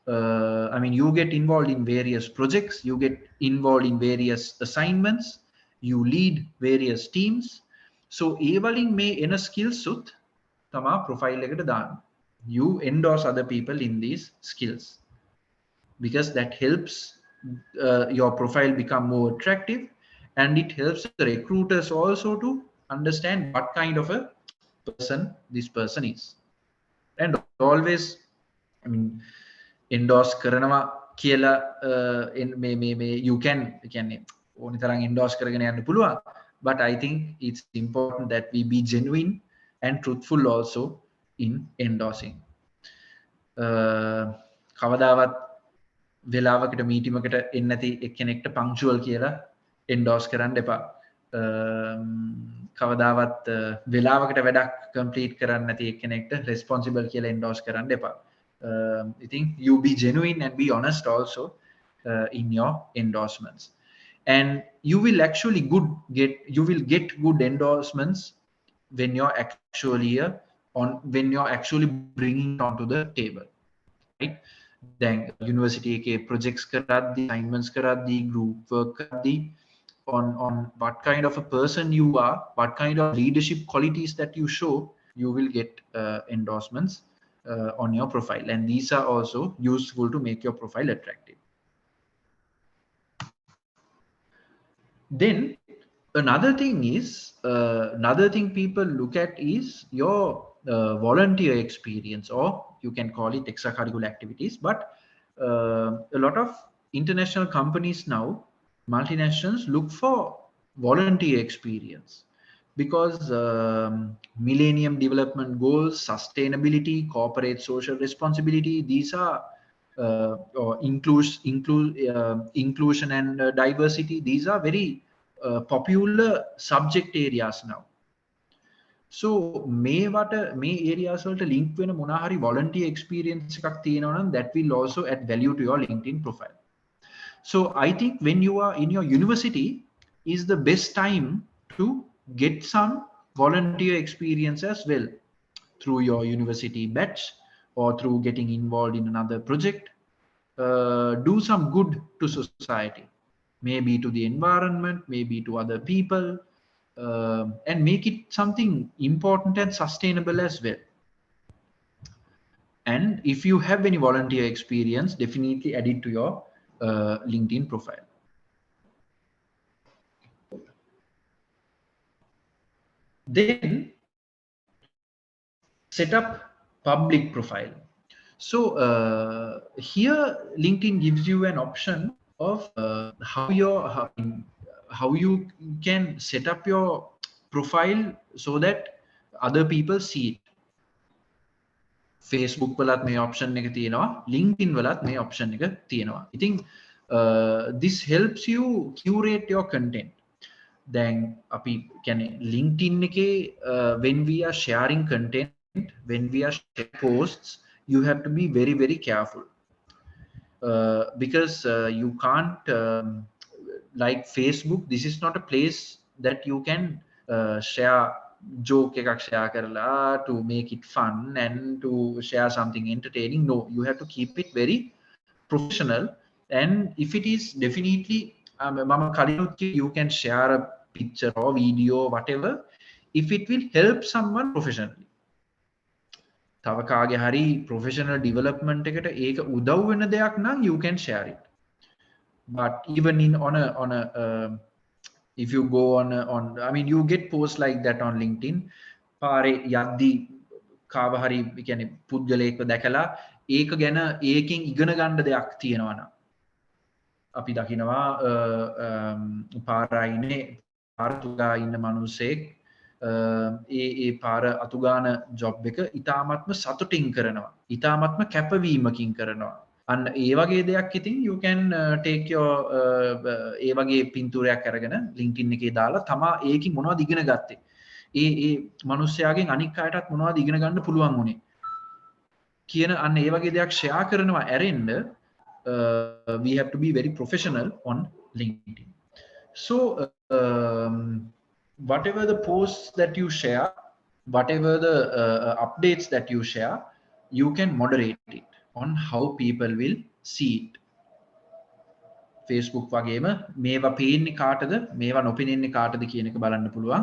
you get involved in various projects, you get involved in various assignments, you lead various teams. So ඒවලින් මේ එන skills උත් තමා profile එකට දාන්න. You endorse other people in these skills because that helps your profile become more attractive, and it helps the recruiters also to understand what kind of a person this person is. And always endorse කරනවා කියලා you can ඕනි තරම් endorse කරගෙන යන්න පුළුවන්, but I think it's important that we be genuine and truthful also in endorsing. කවදාවත් වෙලාවකට meeting එකකට එන්න නැති එක්කෙනෙක්ට punctual කියලා endorse කරන්න එපා. කවදාවත් වෙලාවකට වැඩක් complete කරන්න නැති එක්කෙනෙක්ට responsible කියලා endorse කරන්න එපා. I think you be genuine and be honest also in your endorsements, and you will get good endorsements when you're actually bringing it onto the table, right? Then university ke projects karaddi, assignments karaddi, group work karaddi, on what kind of a person you are, what kind of leadership qualities that you show, you will get endorsements on your profile, and these are also useful to make your profile attractive. Then another thing people look at is your volunteer experience, or you can call it extracurricular activities. But a lot of international companies now, multinationals, look for volunteer experience because millennium development goals, sustainability, corporate social responsibility, these are inclusion and diversity, these are very popular subject areas now. So may areas වලට link වෙන මොනවා හරි volunteer experience එකක් තියෙනවා නම් that will also add value to your LinkedIn profile. So I think when you are in your university is the best time to get some volunteer experience as well, through your university batch or through getting involved in another project. Do some good to society, maybe to the environment, maybe to other people, and make it something important and sustainable as well. And if you have any volunteer experience, definitely add it to your LinkedIn profile. Then set up public profile. So here LinkedIn gives you an option of how you can set up your profile so that other people see it. Facebook වලත් මේ option එක තියෙනවා, LinkedIn වලත් මේ option එක තියෙනවා. I think this helps you curate your content. Then අපි කියන්නේ LinkedIn එකේ when we are sharing content, when we are sharing posts, you have to be very, very careful. because you can't like Facebook, this is not a place that you can share joke එකක් share කරලා to make it fun and to share something entertaining. No, you have to keep it very professional. And if it is definitely mama කලිනුත් you can share a picture or video whatever if it will help someone professionally. තව කාගේ හරි professional development එකට ඒක උදව් වෙන දෙයක් නම් you can share it. But even on a if you go on I mean you get posts like that on LinkedIn. පාරේ යද්දි කාව හරි කියන්නේ පුද්ගලයෙක්ව දැකලා ඒක ගැන ඒකෙන් ඉගෙන ගන්න දෙයක් තියෙනවා නම් අපි දකිනවා පාරයිනේ පාරතුගා ඉන්න මිනිසෙක් ඒ පාර අතුගාන ජොබ් එක ඉතාමත්ම සතුටින් කරනවා ඉතාමත්ම කැපවීමකින් කරනවා අන්න ඒ වගේ දෙයක් ඉතින් you can take your ඒ වගේ පින්තූරයක් අරගෙන LinkedIn එකේ දාලා තමා ඒකෙන් මොනවද ඉගෙන ගත්තේ ඒ මිනිස්යාගෙන් අනික් අයටත් මොනවද ඉගෙන ගන්න පුළුවන් උනේ කියන අන්න ඒ වගේ දෙයක් ෂෙයා කරනවා ඇරෙන්න we have to be very professional on LinkedIn. So whatever the posts that you share, whatever the updates that you share, you can moderate it on how people will see it. Facebook වගේම මේවා පේන්නේ කාටද මේවා නොපෙනෙන්නේ කාටද කියන එක බලන්න පුළුවන්.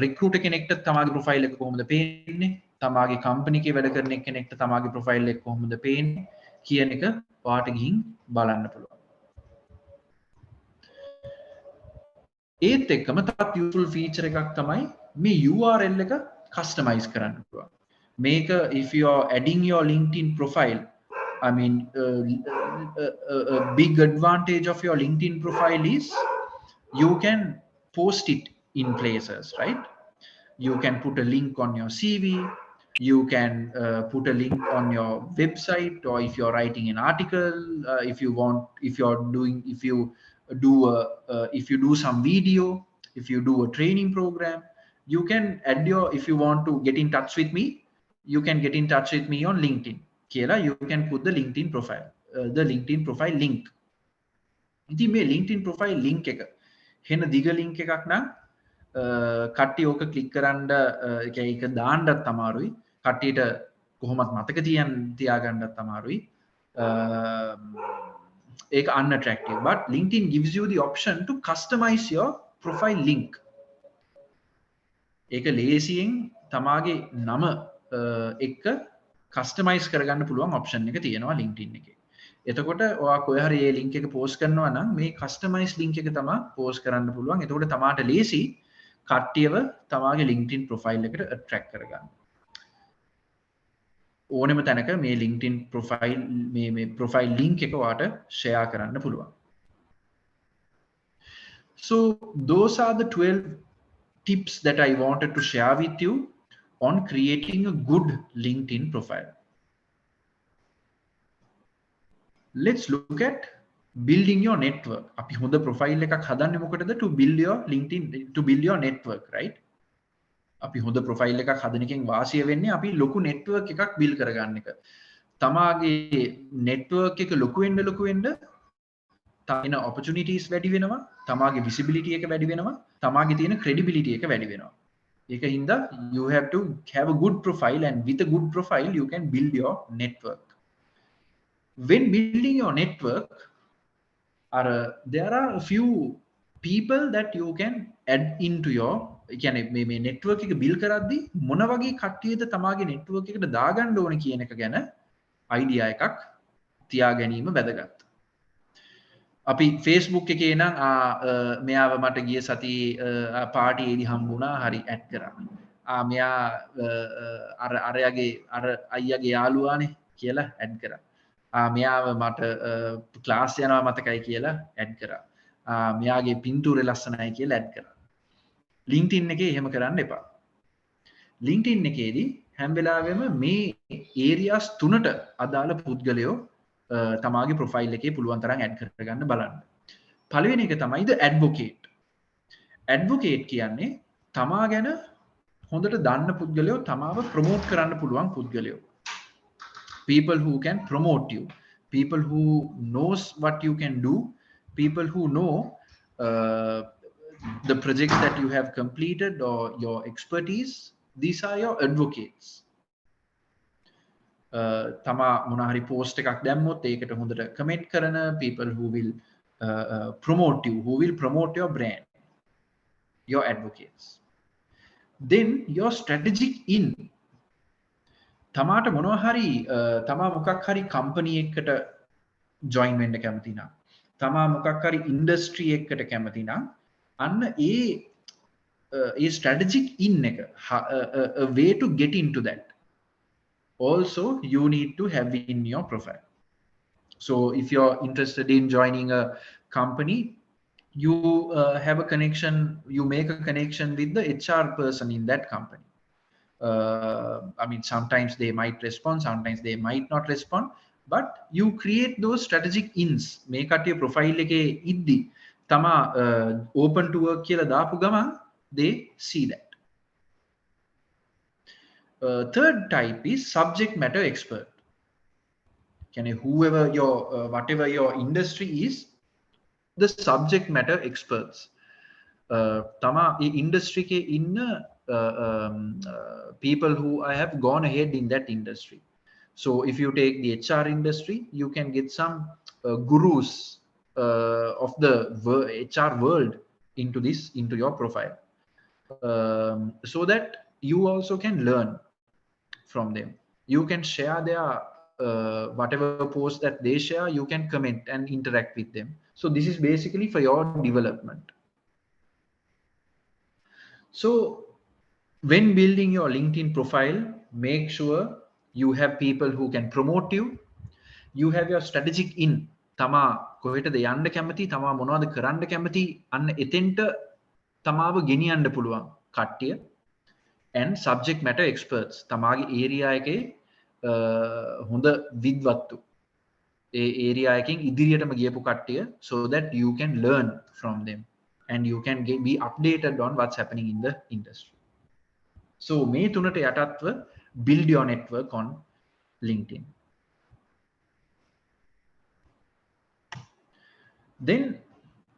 රික්‍රූටර් කෙනෙක්ට තමාගේ ප්‍රොෆයිල් එක කොහොමද පේන්නේ? තමාගේ කම්පැනි එකේ වැඩ කරන කෙනෙක්ට තමාගේ ප්‍රොෆයිල් එක කොහොමද පේන්නේ කියන එක ඔයාට ගිහින් බලන්න පුළුවන්. ඒත් එක්කම තවත් useful feature එකක් තමයි මේ URL එක customize කරන්න පුළුවන්. මේක if you are adding your LinkedIn profile, I mean a big advantage of your LinkedIn profile is you can post it in places, right? You can put a link on your CV, you can put a link on your website, or if you're writing an article, if you do some video, if you do a training program, you can add your, if you want to get in touch with me, you can get in touch with me on LinkedIn. Kela, you can put the LinkedIn profile link. ඉතින් මේ LinkedIn profile link එක හෙන දිග link එකක් නම් කට්ටිය ඕක click කරන්න ඒක දාන්නත් අමාරුයි. කට්ටියට කොහොමත් මතක තියාගන්නත් අමාරුයි. ඒක unattractive. But LinkedIn gives you the option to customize your profile link. ඒක ලේසියෙන් තමාගේ නම එක්ක customize කරගන්න පුළුවන් option එක තියෙනවා LinkedIn එකේ. එතකොට ඔයා කොහේ හරි මේ link එක post කරනවා නම් මේ customize link එක තමයි post කරන්න පුළුවන්. එතකොට තමාට ලේසි කට්ටියව තමාගේ LinkedIn profile එකට attract කරගන්න. ඕනෙම තැනක මේ LinkedIn profile link එක ඔයාට share කරන්න පුළුවන්. So those are the 12 tips that I wanted to share with you on creating a good LinkedIn profile. Let's look at building your network. අපි හොඳ profile එකක් හදන්නේ මොකටද? To build your LinkedIn, to build your network, right? අපි හොඳ profile එකක් හදන එකෙන් වාසිය වෙන්නේ අපි ලොකු network එකක් build කරගන්න එක. තමාගේ network එක ලොකු වෙන්න තමින opportunities වැඩි වෙනවා, තමාගේ visibility එක වැඩි වෙනවා, තමාගේ තියෙන credibility එක වැඩි වෙනවා. ඒක හින්දා you have to have a good profile, and with a good profile you can build your network. When building your network, there are a few people that you can add into your මේ network එක build කරද්දී මොන වගේ කට්ටියද තමාගේ network එකට දාගන්න ඕන කියන එක ගැන idea එකක් තියා ගැනීම වැදගත්. අපි Facebook එකේ නම් මෙයාව මට ගිය සතියේ පාටි එකේදී හම්බුණා, හරි ඇඩ් කරා. මෙයා අරයාගේ අයියාගේ යාළුවානේ කියලා ඇඩ් කරා. මෙයාව මට ක්ලාස් යනවා මතකයි කියලා ඇඩ් කරා. මෙයාගේ පින්තූරේ ලස්සනයි කියලා ඇඩ් කරා. LinkedIn එකේ එහෙම කරන්න එපා. LinkedIn එකේදී හැම වෙලාවෙම මේ areas තුනට අදාළ පුද්ගලයෝ තමාගේ ප්‍රොෆයිල් එකේ පුළුවන් තරම් ඇඩ් කරගන්න බලන්න. පළවෙනි එක තමයි the advocate. Advocate කියන්නේ තමා ගැන හොඳට දන්න පුද්ගලයෝ තමාව ප්‍රොමෝට් කරන්න පුළුවන් පුද්ගලයෝ. People who can promote you. people who knows what you can do, people who know the projects that you have completed or your expertise. These are your advocates. තමා මොනහරි පෝස්ට් එකක් දැම්මොත් ඒකට හොඳට කමෙන්ට් කරන people who will promote you, who will promote your brand, your advocates. Then your strategic in. තමාට මොනවා හරි තමා මොකක් හරි කම්පනි එකකට join වෙන්න කැමති නම්, තමා මොකක් හරි ඉන්ඩස්ට්‍රි එකකට කැමති නම්, අන්න ඒ strategic in එක, a way to get into that also you need to have in your profile. So if you're interested in joining a company, you have a connection, you make a connection with the HR person in that company. I mean, sometimes they might respond, sometimes they might not respond, but you create those strategic ins. Make at your profile එකේ ඉද්දි තමා open to work කියලා දාපු ගමන් they see that. Third type is subject matter expert. Whoever your whatever your industry is, the subject matter experts. Tama industry ke inna people who have gone ahead in that industry. So if you take the HR industry, you can get some gurus of the HR world into your profile, so that you also can learn from them. You can share their whatever post that they share, you can comment and interact with them. So this is basically for your development. So when building your LinkedIn profile, make sure you have people who can promote you. You have your strategic in. Tama කොහෙටද යන්න කැමති, තමා මොනවද කරන්න කැමති, අන්න එතෙන්ට තමාව ගෙනියන්න පුළුවන් කට්ටිය. And subject matter experts, තමාගේ area එකේ හොඳ විද්වත්තු ඒ area එකෙන් ඉදිරියටම ගියපු කට්ටිය, so that you can learn from them and you can be updated on what's happening in the industry. So මේ තුනට යටත්ව build your network on LinkedIn. Then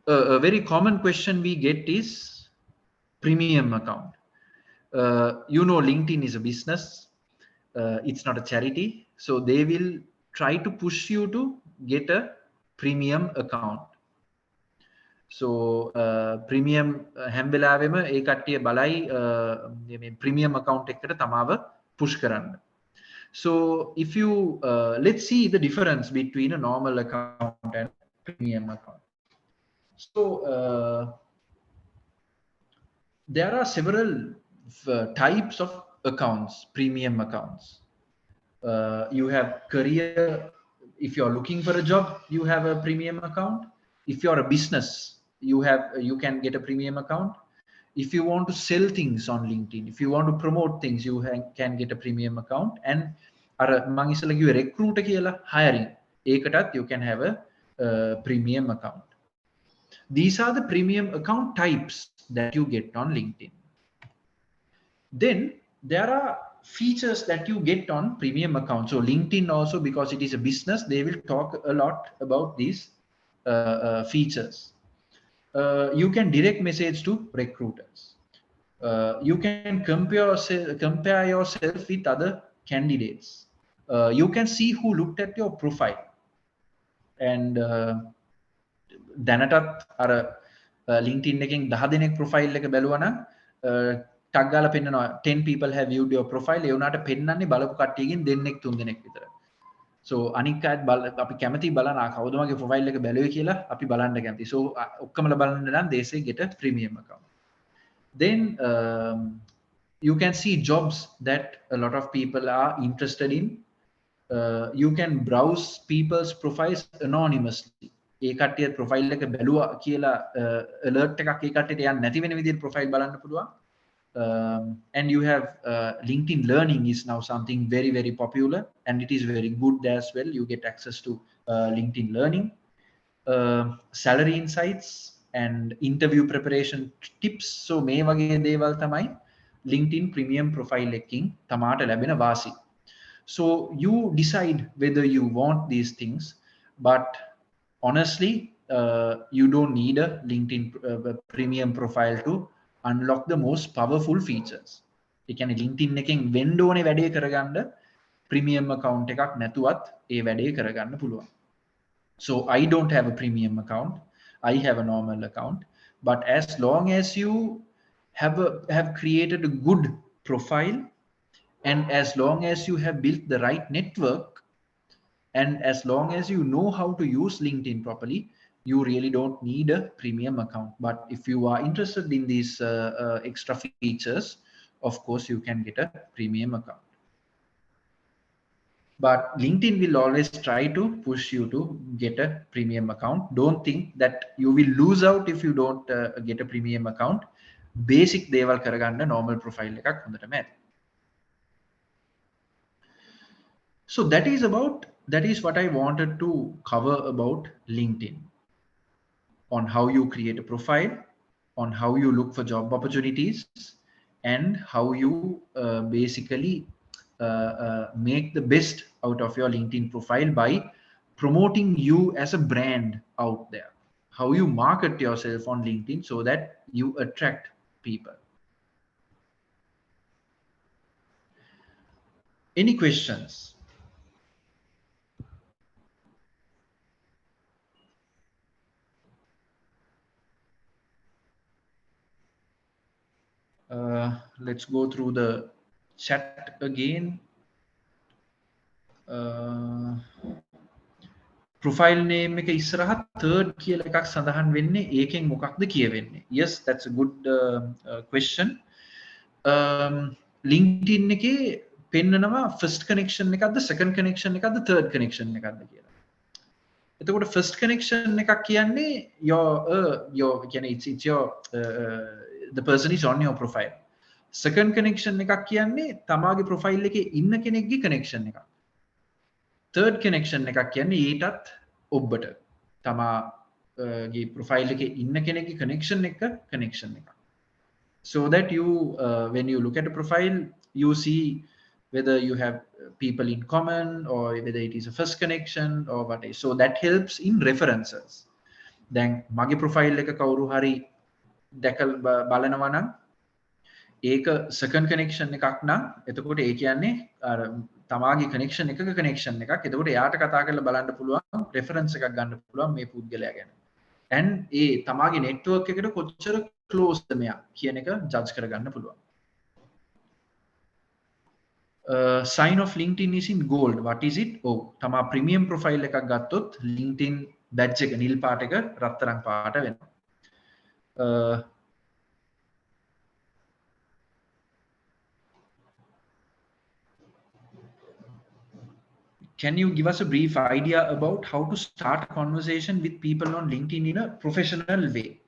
a very common question we get is premium account. You know, LinkedIn is a business, it's not a charity, so they will try to push you to get a premium account. So premium හැම වෙලාවෙම ඒ කට්ටිය බලයි මේ premium account එකකට තමාව push කරන්න. So if you let's see the difference between a normal account and premium account. So there are several types of accounts, premium accounts. You have career. If you're looking for a job, you have a premium account. If you're a business, you can get a premium account. If you want to sell things on LinkedIn, if you want to promote things, you can get a premium account. And මං ඉස්සෙල්ලා කිව්වේ recruiter කියලා hiring, ඒකටත් you can have a premium account. These are the premium account types that you get on LinkedIn. Then there are features that you get on premium account. So LinkedIn also, because it is a business, they will talk a lot about these features. You can direct message to recruiters. You can compare yourself with other candidates. You can see who looked at your profile. And දැනටත් අර LinkedIn එකෙන් 10 දෙනෙක් profile එක බැලුවා නම් tag ගාලා පෙන්නනවා 10 people have viewed your profile. ඒ උනාට පෙන්නන්නේ බලපු කට්ටියකින් දෙන්නෙක් තුන් දෙනෙක් විතර. So අනික් අයත් අපි කැමති බලන කවුද මගේ profile එක බැලුවේ කියලා අපි බලන්න කැමති. So ඔක්කොමලා බලන්න නම් they say get a premium account. Then you can see jobs that a lot of people are interested in. You can browse people's profiles anonymously. ඒ කට්ටිය profile එක බැලුවා කියලා alert එකක් ඒ කට්ටියට යන්නේ නැති වෙන විදිහට profile බලන්න පුළුවන්. And you have LinkedIn Learning is now something very, very popular, and it is very good as well. You get access to LinkedIn Learning, salary insights, and interview preparation tips. So මේ වගේ දේවල් තමයි LinkedIn premium profile එකකින් තමාට ලැබෙන වාසි. So you decide whether you want these things. but honestly, you don't need a LinkedIn premium profile to unlock the most powerful features. ඒ කියන්නේ LinkedIn එකෙන් වෙන්න ඕනේ වැඩේ කරගන්න premium account එකක් නැතුවත් ඒ වැඩේ කරගන්න පුළුවන්. So I don't have a premium account. I have a normal account. But as long as you have created a good profile, and as long as you have built the right network, and as long as you know how to use LinkedIn properly, you really don't need a premium account. But if you are interested in these extra features, of course you can get a premium account. But LinkedIn will always try to push you to get a premium account. Don't think that you will lose out if you don't get a premium account. Basic දේවල් කරගන්න normal profile එකක් හොඳටම ඇති. So that is what I wanted to cover about LinkedIn, on how you create a profile, on how you look for job opportunities, and how you basically make the best out of your LinkedIn profile by promoting you as a brand out there. How you market yourself on LinkedIn so that you attract people. Any questions? Let's go through the chat again. Profile name එක ඉස්සරහා third කියලා එකක් සඳහන් වෙන්නේ, ඒකෙන් මොකක්ද කියවෙන්නේ? Yes, that's a good question. LinkedIn එකේ පෙන්නනවා first connection එකක්ද, second connection එකක්ද, third connection එකක්ද කියලා. එතකොට first connection එකක් කියන්නේ your කියන්නේ it's your the person is on your profile. Second connection එකක් කියන්නේ තමාගේ profile එකේ ඉන්න කෙනෙක්ගේ connection එකක්. Third connection එකක් කියන්නේ ඊටත් ඔබට තමාගේ profile එකේ ඉන්න කෙනෙක්ගේ connection එක. So that you when you look at a profile, you see whether you have people in common or whether it is a first connection or what is. So that helps in references. Then mage profile එක කවුරු හරි දැකලා බලනවා නම් ඒක second connection එකක් නම් එතකොට ඒ කියන්නේ අර තමාගේ connection එකක connection එකක්. එතකොට එයාට කතා කරලා බලන්න පුළුවන්, reference එකක් ගන්න පුළුවන් මේ පුද්ගලයා ගැන. and ඒ තමාගේ network එකට කොච්චර close ද මෙයා කියන එක judge කරගන්න පුළුවන්. Sign of LinkedIn is in gold. What is it? Oh, තමා premium profile එකක් ගත්තොත් LinkedIn badge එක නිල් පාට එක රත්තරන් පාට වෙනවා. Can you give us a brief idea about how to start a conversation with people on LinkedIn in a professional way?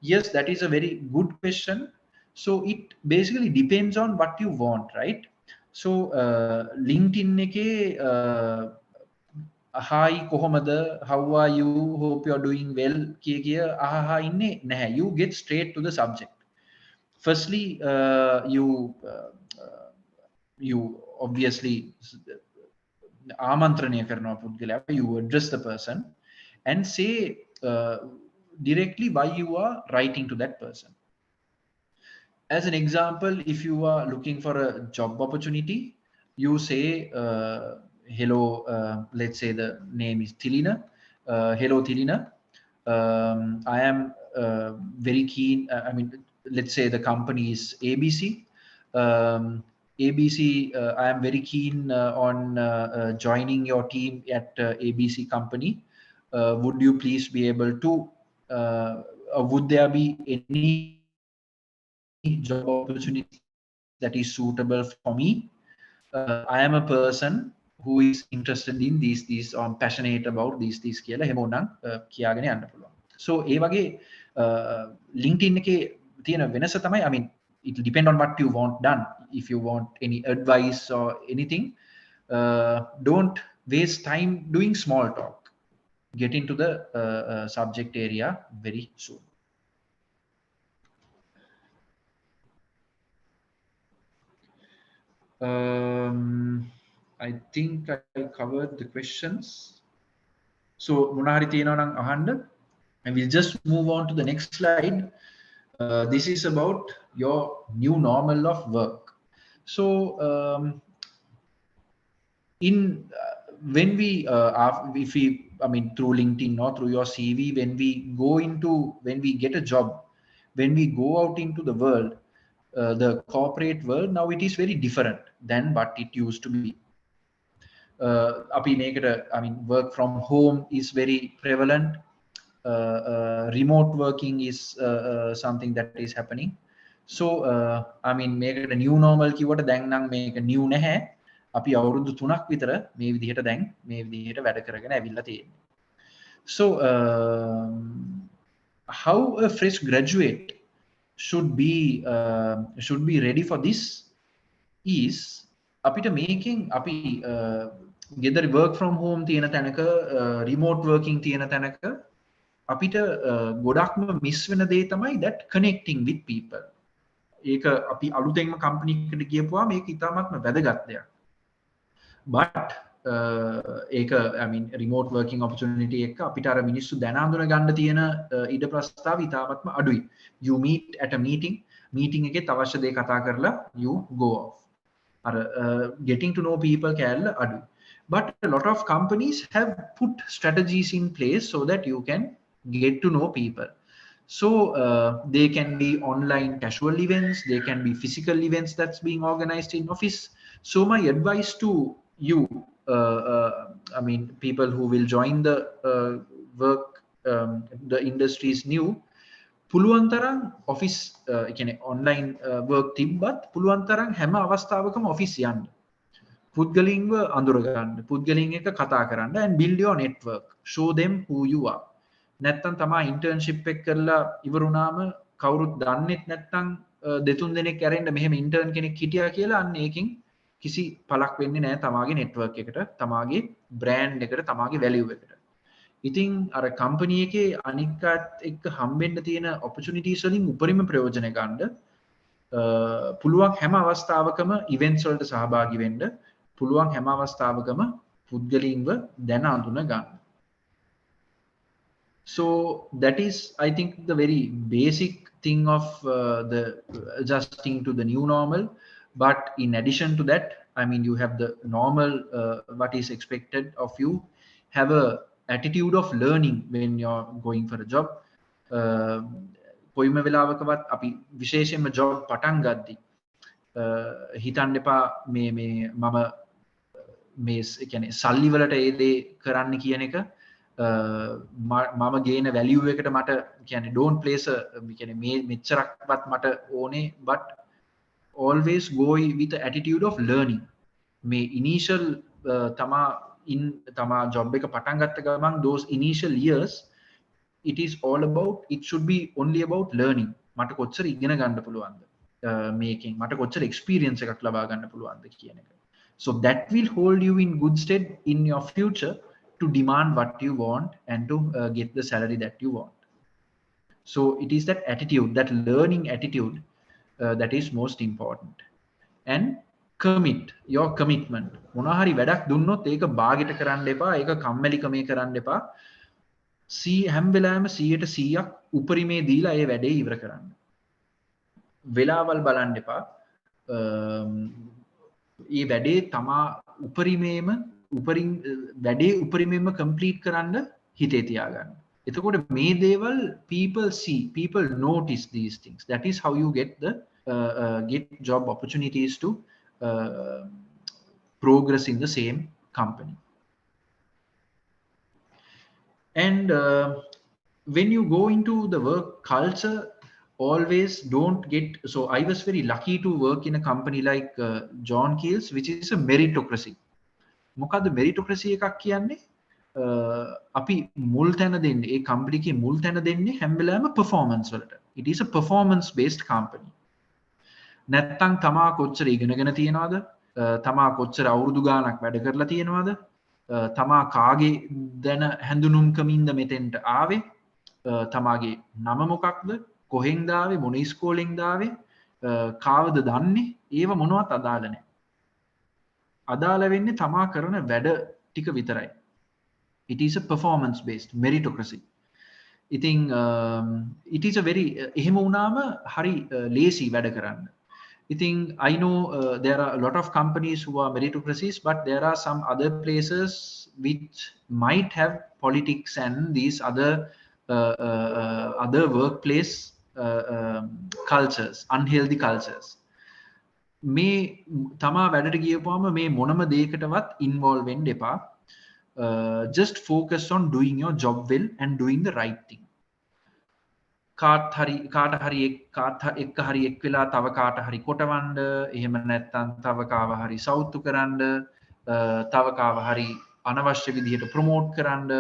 Yes, that is a very good question. So it basically depends on what you want, right? So LinkedIn එකේ hi කොහොමද, how are you, hope you are doing well කිය අහහා ඉන්නේ නැහැ. You get straight to the subject. Firstly, you obviously ආමන්ත්‍රණය කරනවා පුද්ගලයාව. You address the person and say directly why you are writing to that person. As an example, if you are looking for a job opportunity, you say hello, let's say the name is Tilina. Hello Tilina, I am very keen, I mean, let's say the company is ABC. ABC, I am very keen on joining your team at ABC company. Would you please be able to would there be any job opportunity that is suitable for me? I am a person who is interested in these or I'm passionate about these කියලා එහෙම උනන් කියාගෙන යන්න පුළුවන්. So ඒ වගේ LinkedIn එකේ තියෙන වෙනස තමයි, I mean, it will depend on what you want done. If you want any advice or anything, don't waste time doing small talk. Get into the subject area very soon. I think I covered the questions. So මොනා හරි තියෙනවා නම් අහන්න. And we'll just move on to the next slide. This is about your new normal of work. So in when we if we, I mean, through LinkedIn or through your CV, when we get a job, when we go out into the world, the corporate world, now it is very different than what it used to be. අපි මේකට, I mean, work from home is very prevalent. Remote working is something that is happening. So I mean, මේකට new normal කිව්වට දැන් නම් මේක new නැහැ. අපි අවුරුදු 3ක් විතර මේ විදිහට දැන් මේ විදිහට වැඩ කරගෙන ඇවිල්ලා තියෙනවා. So how a fresh graduate should be ready for this is අපිට මේකෙන් අපි ගෙදර work from home තියෙන තැනක, remote working තියෙන තැනක අපිට ගොඩක්ම මිස් වෙන දේ තමයි that connecting with people. ඒක අපි අලුතෙන්ම කම්පැනි එකකට ගියපුවා මේක ඉතාමත්ම වැදගත් දෙයක්. But ඒක, I mean, remote working opportunity එක අපිට අර මිනිස්සු දැන හඳුන ගන්න තියෙන ඉඩ ප්‍රස්තාව ඉතාමත්ම අඩුයි. You meet at a meeting එකේ අවශ්‍ය දේ කතා කරලා you go off. Getting to know people කැල්ල අඩුයි. But a lot of companies have put strategies in place so that you can get to know people. So they can be online casual events, they can be physical events that's being organized in office. So my advice to you, I mean, people who will join the work, the industry is new, පුළුවන් තරම් office, කියන්නේ online work තිබ්බත් පුළුවන් තරම් හැම අවස්ථාවකම office යන්න. පුද්ගලින්ව අඳුර ගන්න, පුද්ගලින් එක්ක කතා කරන්න, and build your network, show them who you are. නැත්තම් තමයි internship එක කරලා ඉවරුනාම කවුරුත් දන්නෙත් නැත්තම් දෙතුන් දෙනෙක් ඇරෙන්න මෙහෙම intern කෙනෙක් හිටියා කියලා අන්න ඒකෙන් කිසි පළක් වෙන්නේ නැහැ තමාගේ network එකට, තමාගේ brand එකට, තමාගේ value එකට. ඉතින් අර company එකේ අනික් එක්ක හම්බෙන්න තියෙන opportunities වලින් උපරිම ප්‍රයෝජන ගන්න පුළුවන් හැම අවස්ථාවකම events වලට සහභාගී වෙන්න, පුළුවන් හැම අවස්ථාවකම පුද්ගලින්ව දැන අඳුන ගන්න. So that is, I think, the very basic thing of the adjusting to the new normal. But in addition to that, I mean, you have the normal, what is expected of you. Have a attitude of learning when you're going for a job. කොයිම වෙලාවකවත් අපි විශේෂයෙන්ම job පටන් ගද්දි හිතන්න එපා මේ මම මේ කියන්නේ සල්ලි වලට ඒ දේ කරන්න කියන එක මම ගේන value එකට මට කියන්නේ don't place a කියන්නේ මේ මෙච්චරක්වත් මට ඕනේ, but always go with the attitude of learning. මේ initial තමා job එක පටන් ගත්ත ගමන් those initial years, it is all about, it should be only about learning. මට කොච්චර ඉගෙන ගන්න පුළුවන්ද මේකෙන්, මට කොච්චර experience එකක් ලබා ගන්න පුළුවන්ද කියන එක. So that will hold you in good stead in your future to demand what you want and to get the salary that you want. So it is that attitude, that learning attitude, that is most important. And commit, your commitment. මොනවා හරි වැඩක් දුන්නොත් ඒක බාගෙට කරන්න එපා, ඒක කම්මැලිකමේ කරන්න එපා. හැම වෙලාවෙම 100% උපරිමේ දීලා ඒ වැඩේ ඉවර කරන්න. වෙලාවල් බලන්න එපා. ඒ වැඩේ තමා උපරිමේම complete කරන්න හිතේ තියාගන්න. එතකොට මේ දේවල් people see, people notice these things. That is how you get job opportunities to progress in the same company. And when you go into the work culture, always don't get, so I was very lucky to work in a company like John Keel's, which is a meritocracy. මොකද්ද meritocracy එකක් කියන්නේ? අපි මුල් තැන දෙන්නේ, ඒ company එකේ මුල් තැන දෙන්නේ හැම වෙලාවෙම performance වලට. It is a performance based company. නැත්තම් තමා කොච්චර ඉගෙනගෙන තියනවද? තමා කොච්චර අවුරුදු ගාණක් වැඩ කරලා තියනවද? තමා කාගේ දැන හැඳුනුම්කමින්ද මෙතෙන්ට ආවේ? තමාගේ නම මොකක්ද? කොහෙන්ද ආවේ? මොන ඉස්කෝලෙන්ද ආවේ? කාවද දන්නේ? ඒව මොනවත් අදාළ නැහැ. අදාළ වෙන්නේ තමා කරන වැඩ ටික විතරයි. It is a performance based meritocracy. It is a very එහෙම වුණාම හරි ලේසි වැඩ කරන්න. I know there are a lot of companies who are meritocracies, but there are some other places which might have politics and these other workplace cultures, unhealthy cultures. මේ තමා වැඩට ගියපුවාම මේ මොනම දෙයකටවත් involve වෙන්න එපා. Just focus on doing your job well and doing the right thing. කාට හරි එක් වෙලා තව කාට හරි කොටවන්න, එහෙම නැත්නම් තව කාව හරි සෞතු කරන්න, තව කාව හරි අනවශ්‍ය විදිහට ප්‍රොමෝට් කරන්න,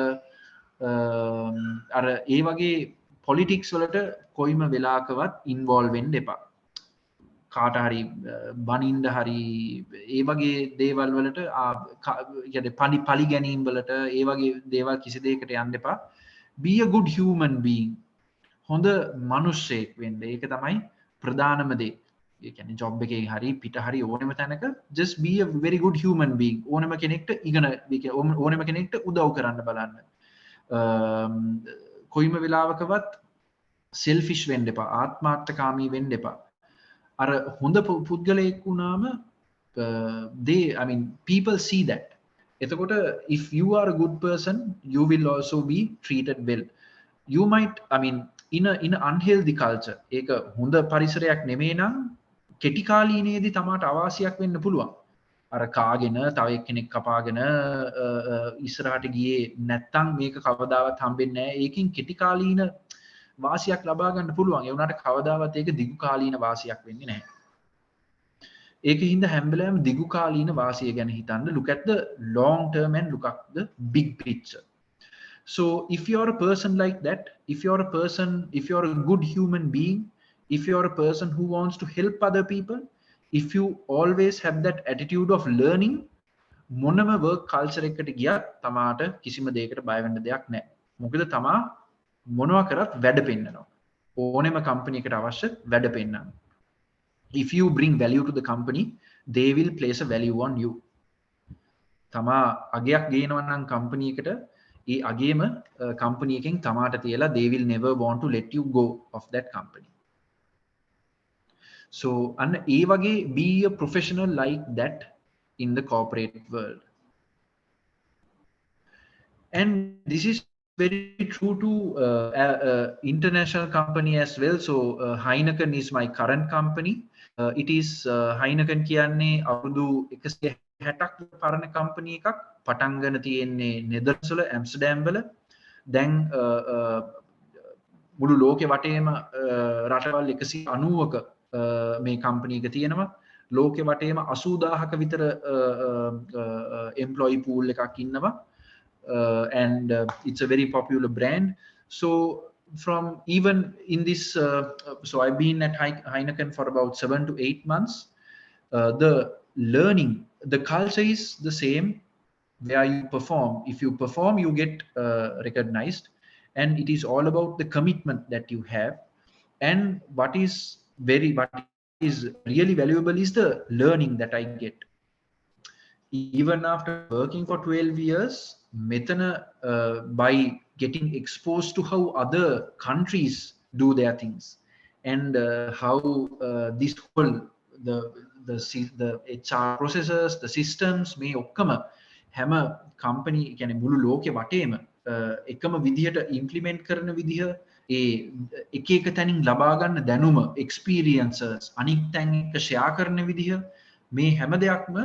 අර ඒ වගේ පොලිටික්ස් වලට කොයිම වෙලාකවත් ඉන්වෝල්ව් වෙන්න එපා. කාට හරි බනින්න හරි ඒ වගේ දේවල් වලට පලි ගැනීම් වලට ඒ වගේ දේවල් කිසි දෙයකට යන්න එපා. Be a good human being. හොඳ මනුෂ්‍යයෙක් වෙන්න. ඒක තමයි ප්‍රධානම දේ. ඒ කියන්නේ ජොබ් එකේ හරි පිට හරි ඕනෙම තැනක just be a very good human being. ඕනෙම කෙනෙක්ට ඕනෙම කෙනෙක්ට උදව් කරන්න බලන්න. කොයිම වෙලාවකවත් selfish වෙන්න එපා. ආත්මාර්ථකාමී වෙන්න එපා. අර හොඳ පුද්ගලයෙක් වුණාම people see that. එතකොට if you are a good person, you will also be treated well. You might, in an unhealthy culture, ඒක හොඳ පරිසරයක් නෙමෙයි නම් කෙටි කාලීනයේදී තමාට අවාසියක් වෙන්න පුළුවන්. අර කාගෙන තව එක්කෙනෙක් කපාගෙන ඉස්සරහට ගියේ නැත්තම් මේක කවදාවත් හම්බෙන්නේ නැහැ. ඒකින් කෙටි කාලීන වාසියක් ලබා ගන්න පුළුවන්. ඒ වුණාට කවදාවත් ඒක දිගු කාලීන වාසියක් වෙන්නේ නැහැ. ඒකින්ද හැම වෙලාවෙම දිගු කාලීන වාසිය ගැන හිතන්න. Look at the long term and look at the big picture. So if you're a person like that, if you're a good human being, if you're a person who wants to help other people, if you always have that attitude of learning, මොනම work culture එකකට ගියත් තමාට කිසිම දෙයකට බය වෙන්න දෙයක් නැහැ. මොකද තමා මොනවා කරත් වැඩ පෙන්නනවා. ඕනෙම company එකට අවශ්‍ය වැඩ පෙන්නන්න. If you bring value to the company, they will place a value on you. තමා අගයක් ගේනවා නම් company එකට ඒ අගේම company එකෙන් තමාට තියලා they will never want to let you go of that company. So අන්න ඒ වගේ be a professional like that in the corporate world. And this is very true to international company as well. So Heineken is my current company. It is Heineken කියන්නේ අවුරුදු 160ක් පරණ company එකක්. පටන් ගන්න තියෙන්නේ Netherlands වල ඇම්ස්ටර්ඩම් වල. දැන් මුළු ලෝකෙ වටේම රටවල් 190ක මේ company එක තියෙනවා. ලෝකෙ වටේම 80000ක විතර employee pool එකක් ඉන්නවා. And it's a very popular brand. So from even in this, so I've been at Heineken for about 7 to 8 months. The learning, the culture is the same where you perform. If you perform, you get recognized, and it is all about the commitment that you have. And what is really valuable is the learning that I get. Even after working for 12 years, by getting exposed to how other countries do their things, and how this whole the HR processes, the systems may okkama හැම company කියන්නේ මුළු ලෝකෙ වටේම එකම විදිහට implement කරන විදිහ, ඒ එක එක තැනින් ලබා ගන්න දැනුම, experiences අනිත් තැන් එක්ක share කරන විදිහ, මේ හැම දෙයක්ම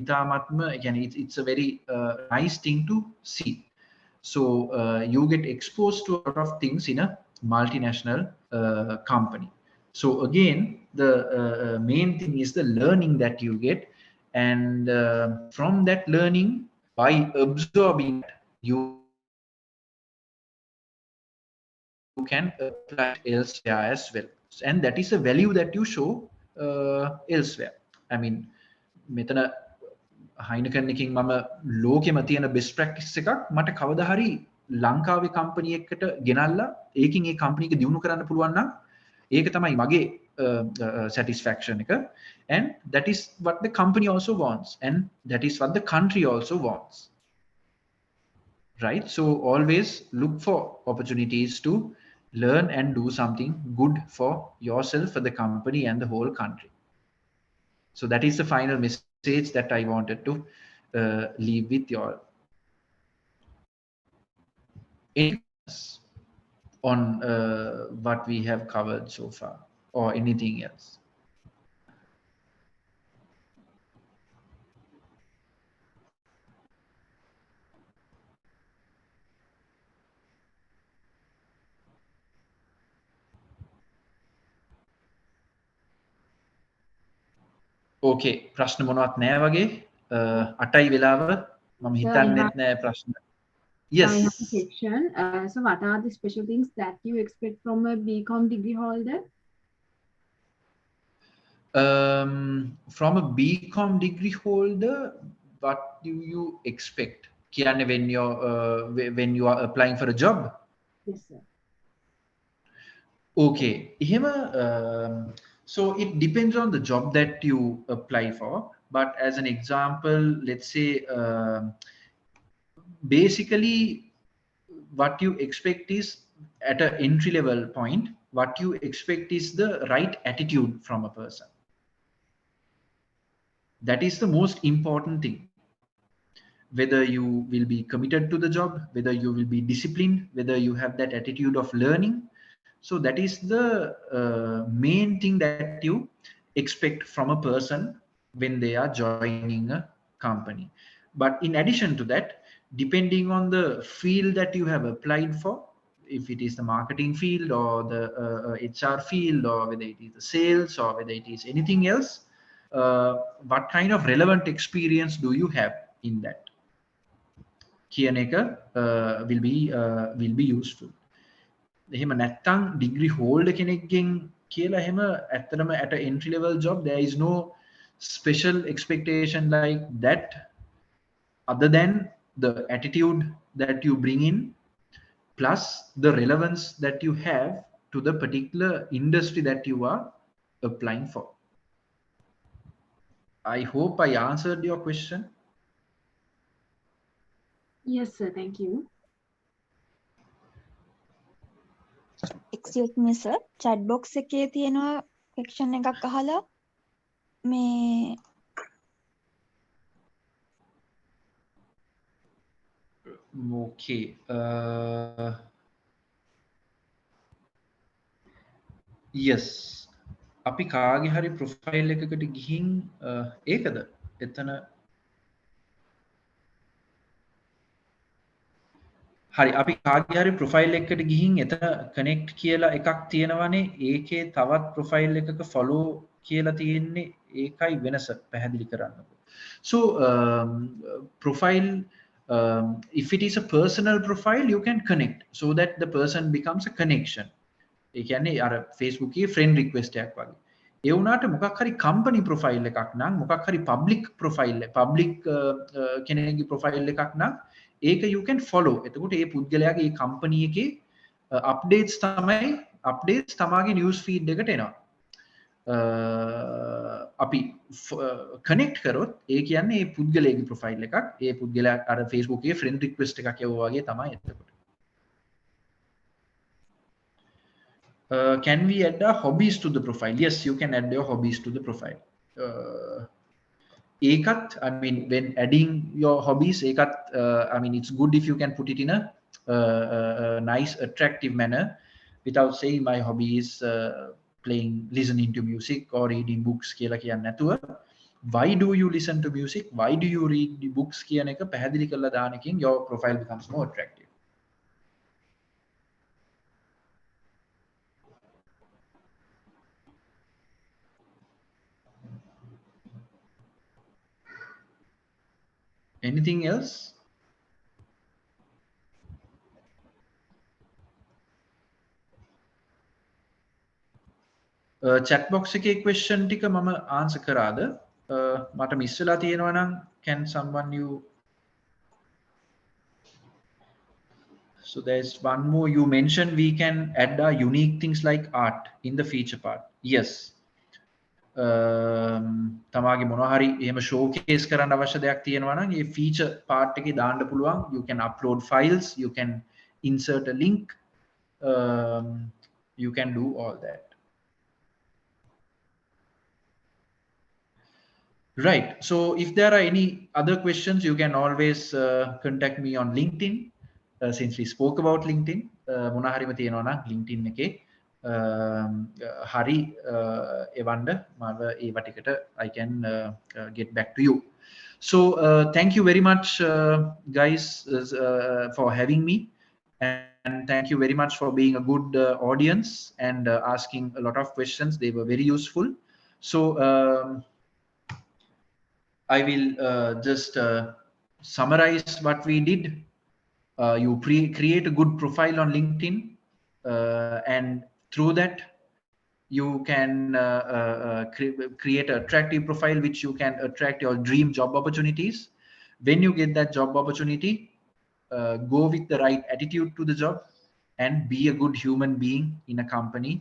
ඉතාමත්ම කියන්නේ it's a very nice thing to see. So you get exposed to a lot of things in a multinational company. So again, the main thing is the learning that you get, and from that learning, by absorbing that, you can apply it elsewhere as well, and that is a value that you show elsewhere. මෙතන Heineken එකකින් මම ලෝකෙම තියෙන best practice එකක් මට කවදා හරි ලංකාවේ company එකකට ගෙනල්ලා ඒකින් ඒ company එක දියුණු කරන්න පුළුවන් නම් ඒක තමයි මගේ satisfaction එක. And that is what the company also wants, and that is what the country also wants. right? So always look for opportunities to learn and do something good for yourself, for the company, and the whole country. So that is the final message that I wanted to leave with you all. Anything else on what we have covered so far, or anything else? ඕකේ ප්‍රශ්න මොනවත් නෑ වගේ 8යි වෙලාව මම So I have, හිතන්නෙත් නෑ ප්‍රශ්න. so Yes. I have a question. So what are the special things that you expect from a BCom degree holder? From a BCom degree holder, what do you expect? කියන්නේ when you are applying for a job? Yes, sir. Okay. එහෙම so it depends on the job that you apply for. But as an example, let's say basically what you expect is at an entry level point, what you expect is the right attitude from a person. That is the most important thing. Whether you will be committed to the job, whether you will be disciplined, whether you have that attitude of learning. So that is the main thing that you expect from a person when they are joining a company. But in addition to that, depending on the field that you have applied for, if it is the marketing field or the HR field, or whether it is the sales or whether it is anything else, what kind of relevant experience do you have in that? කියන එක will be useful. එහෙම නැත්තම් degree holder කෙනෙක්ගෙන් කියලා එහෙම ඇත්තටම at a entry level job there is no special expectation like that, other than the attitude that you bring in plus the relevance that you have to the particular industry that you are applying for. I hope I answered your question. Yes, sir. Thank you. Excuse me, sir. Chat box එකේ තියෙනවා section එකක් අහලා මේ Okay. Yes. අපි කාගේ හරි profile එකකට ගිහින් ඒකද එතන හරි අපි කාගේ හරි ප්‍රොෆයිල් එකකට ගිහින් එතන කනෙක්ට් කියලා එකක් තියෙනවනේ ඒකේ තවත් ප්‍රොෆයිල් එකක ෆලෝ කියලා තියෙන්නේ ඒකයි වෙනස පැහැදිලි කරන්නකෝ. So profile, if it is a personal profile you can connect so that the person becomes a connection. ඒ කියන්නේ අර Facebook එකේ friend request එකක් වගේ. ඒ වුණාට මොකක් හරි company profile එකක් නම් මොකක් හරි public profile කෙනෙක්ගේ profile එකක් නම් ඒක you can follow. එතකොට ඒ පුද්ගලයාගේ ඒ company එකේ updates තමාගේ news feed එකට එනවා. අපි connect කරොත් ඒ කියන්නේ ඒ පුද්ගලයාගේ profile එකක්. ඒ පුද්ගලයා අර Facebook එකේ friend request එකක් යවුවා වගේ තමයි එතකොට. Can we add our hobbies to the profile? Yes, you can add your hobbies to the profile. Ekat, I mean, when adding your hobbies, ekat, I mean, it's good if you can put it in a nice, attractive manner without saying my hobby is listening to music or reading books. Why do you listen to music? Why do you read the books? Your profile becomes more attractive. Anything else? Chat box එකේ question ටික මම answer කරාද? මට miss වෙලා තියෙනවා නම් can someone you So there's one more you mentioned we can add unique things like art in the feature part. Yes. තමාගේ මොනවා හරි එහෙම showcase කරන්න අවශ්‍ය දෙයක් තියෙනවා නම් මේ feature part එකේ දාන්න පුළුවන්. You can upload files, you can insert a link, you can do all that. Right. So if there are any other questions, you can always contact me on LinkedIn. Since we spoke about LinkedIn, මොනා හරිම තියෙනවා නම් LinkedIn එකේ හරි එවන්න මම ඒව ටිකට I can get back to you. So thank you very much guys for having me, and thank you very much for being a good audience and asking a lot of questions. They were very useful. So I will just summarize what we did. You create a good profile on LinkedIn, and through that you can create an attractive profile which you can attract your dream job opportunities. When you get that job opportunity, go with the right attitude to the job and be a good human being in a company,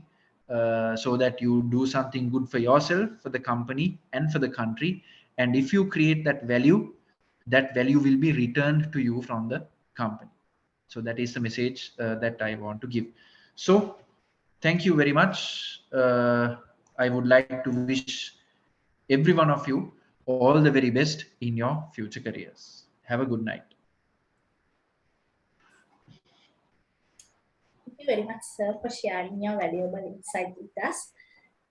so that you do something good for yourself, for the company, and for the country. And if you create that value will be returned to you from the company. So that is the message that I want to give. So thank you very much. I would like to wish every one of you all the very best in your future careers. Have a good night. Thank you very much, sir, for sharing your valuable insight with us.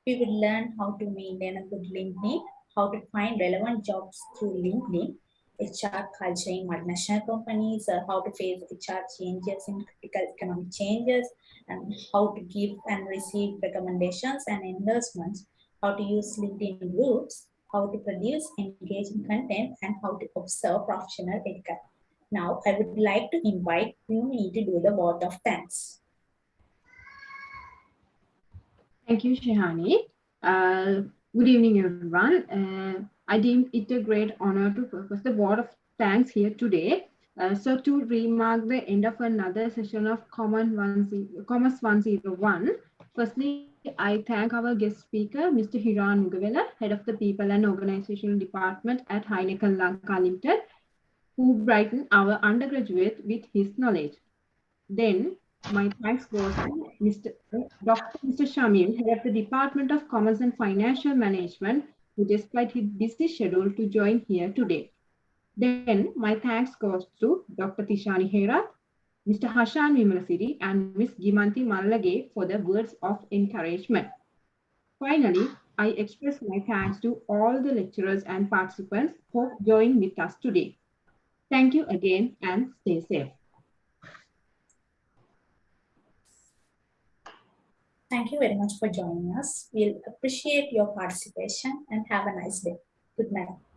We will learn how to maintain a good LinkedIn, how to find relevant jobs through LinkedIn, HR culture in multinational companies, how to face HR changes in critical economic changes, and how to give and receive recommendations and endorsements, how to use LinkedIn groups, how to produce engaging content, and how to observe professional etiquette. Now, I would like to invite Yumi to do the vote of thanks. Thank you, Shehani. Good evening, everyone. I deem it a great honor to purpose the word of thanks here today. So to remark the end of another session of Commerce 101, firstly, I thank our guest speaker, Mr. Hiran Nugawela, Head of the People and Organizational Department at HEINEKEN Lanka Limited, who brightened our undergraduate with his knowledge. Then, my thanks goes to Mr. Shamil, Head of the Department of Commerce and Financial Management, who despite his busy schedule to join here today. Then my thanks goes to Dr. Tishani Hera, Mr. Hashan Vimalasiri, and Ms. Gimanti Mallage for the words of encouragement. Finally, I express my thanks to all the lecturers and participants who joined with us today. Thank you again and stay safe. Thank you very much for joining us. We'll appreciate your participation and have a nice day. Good night.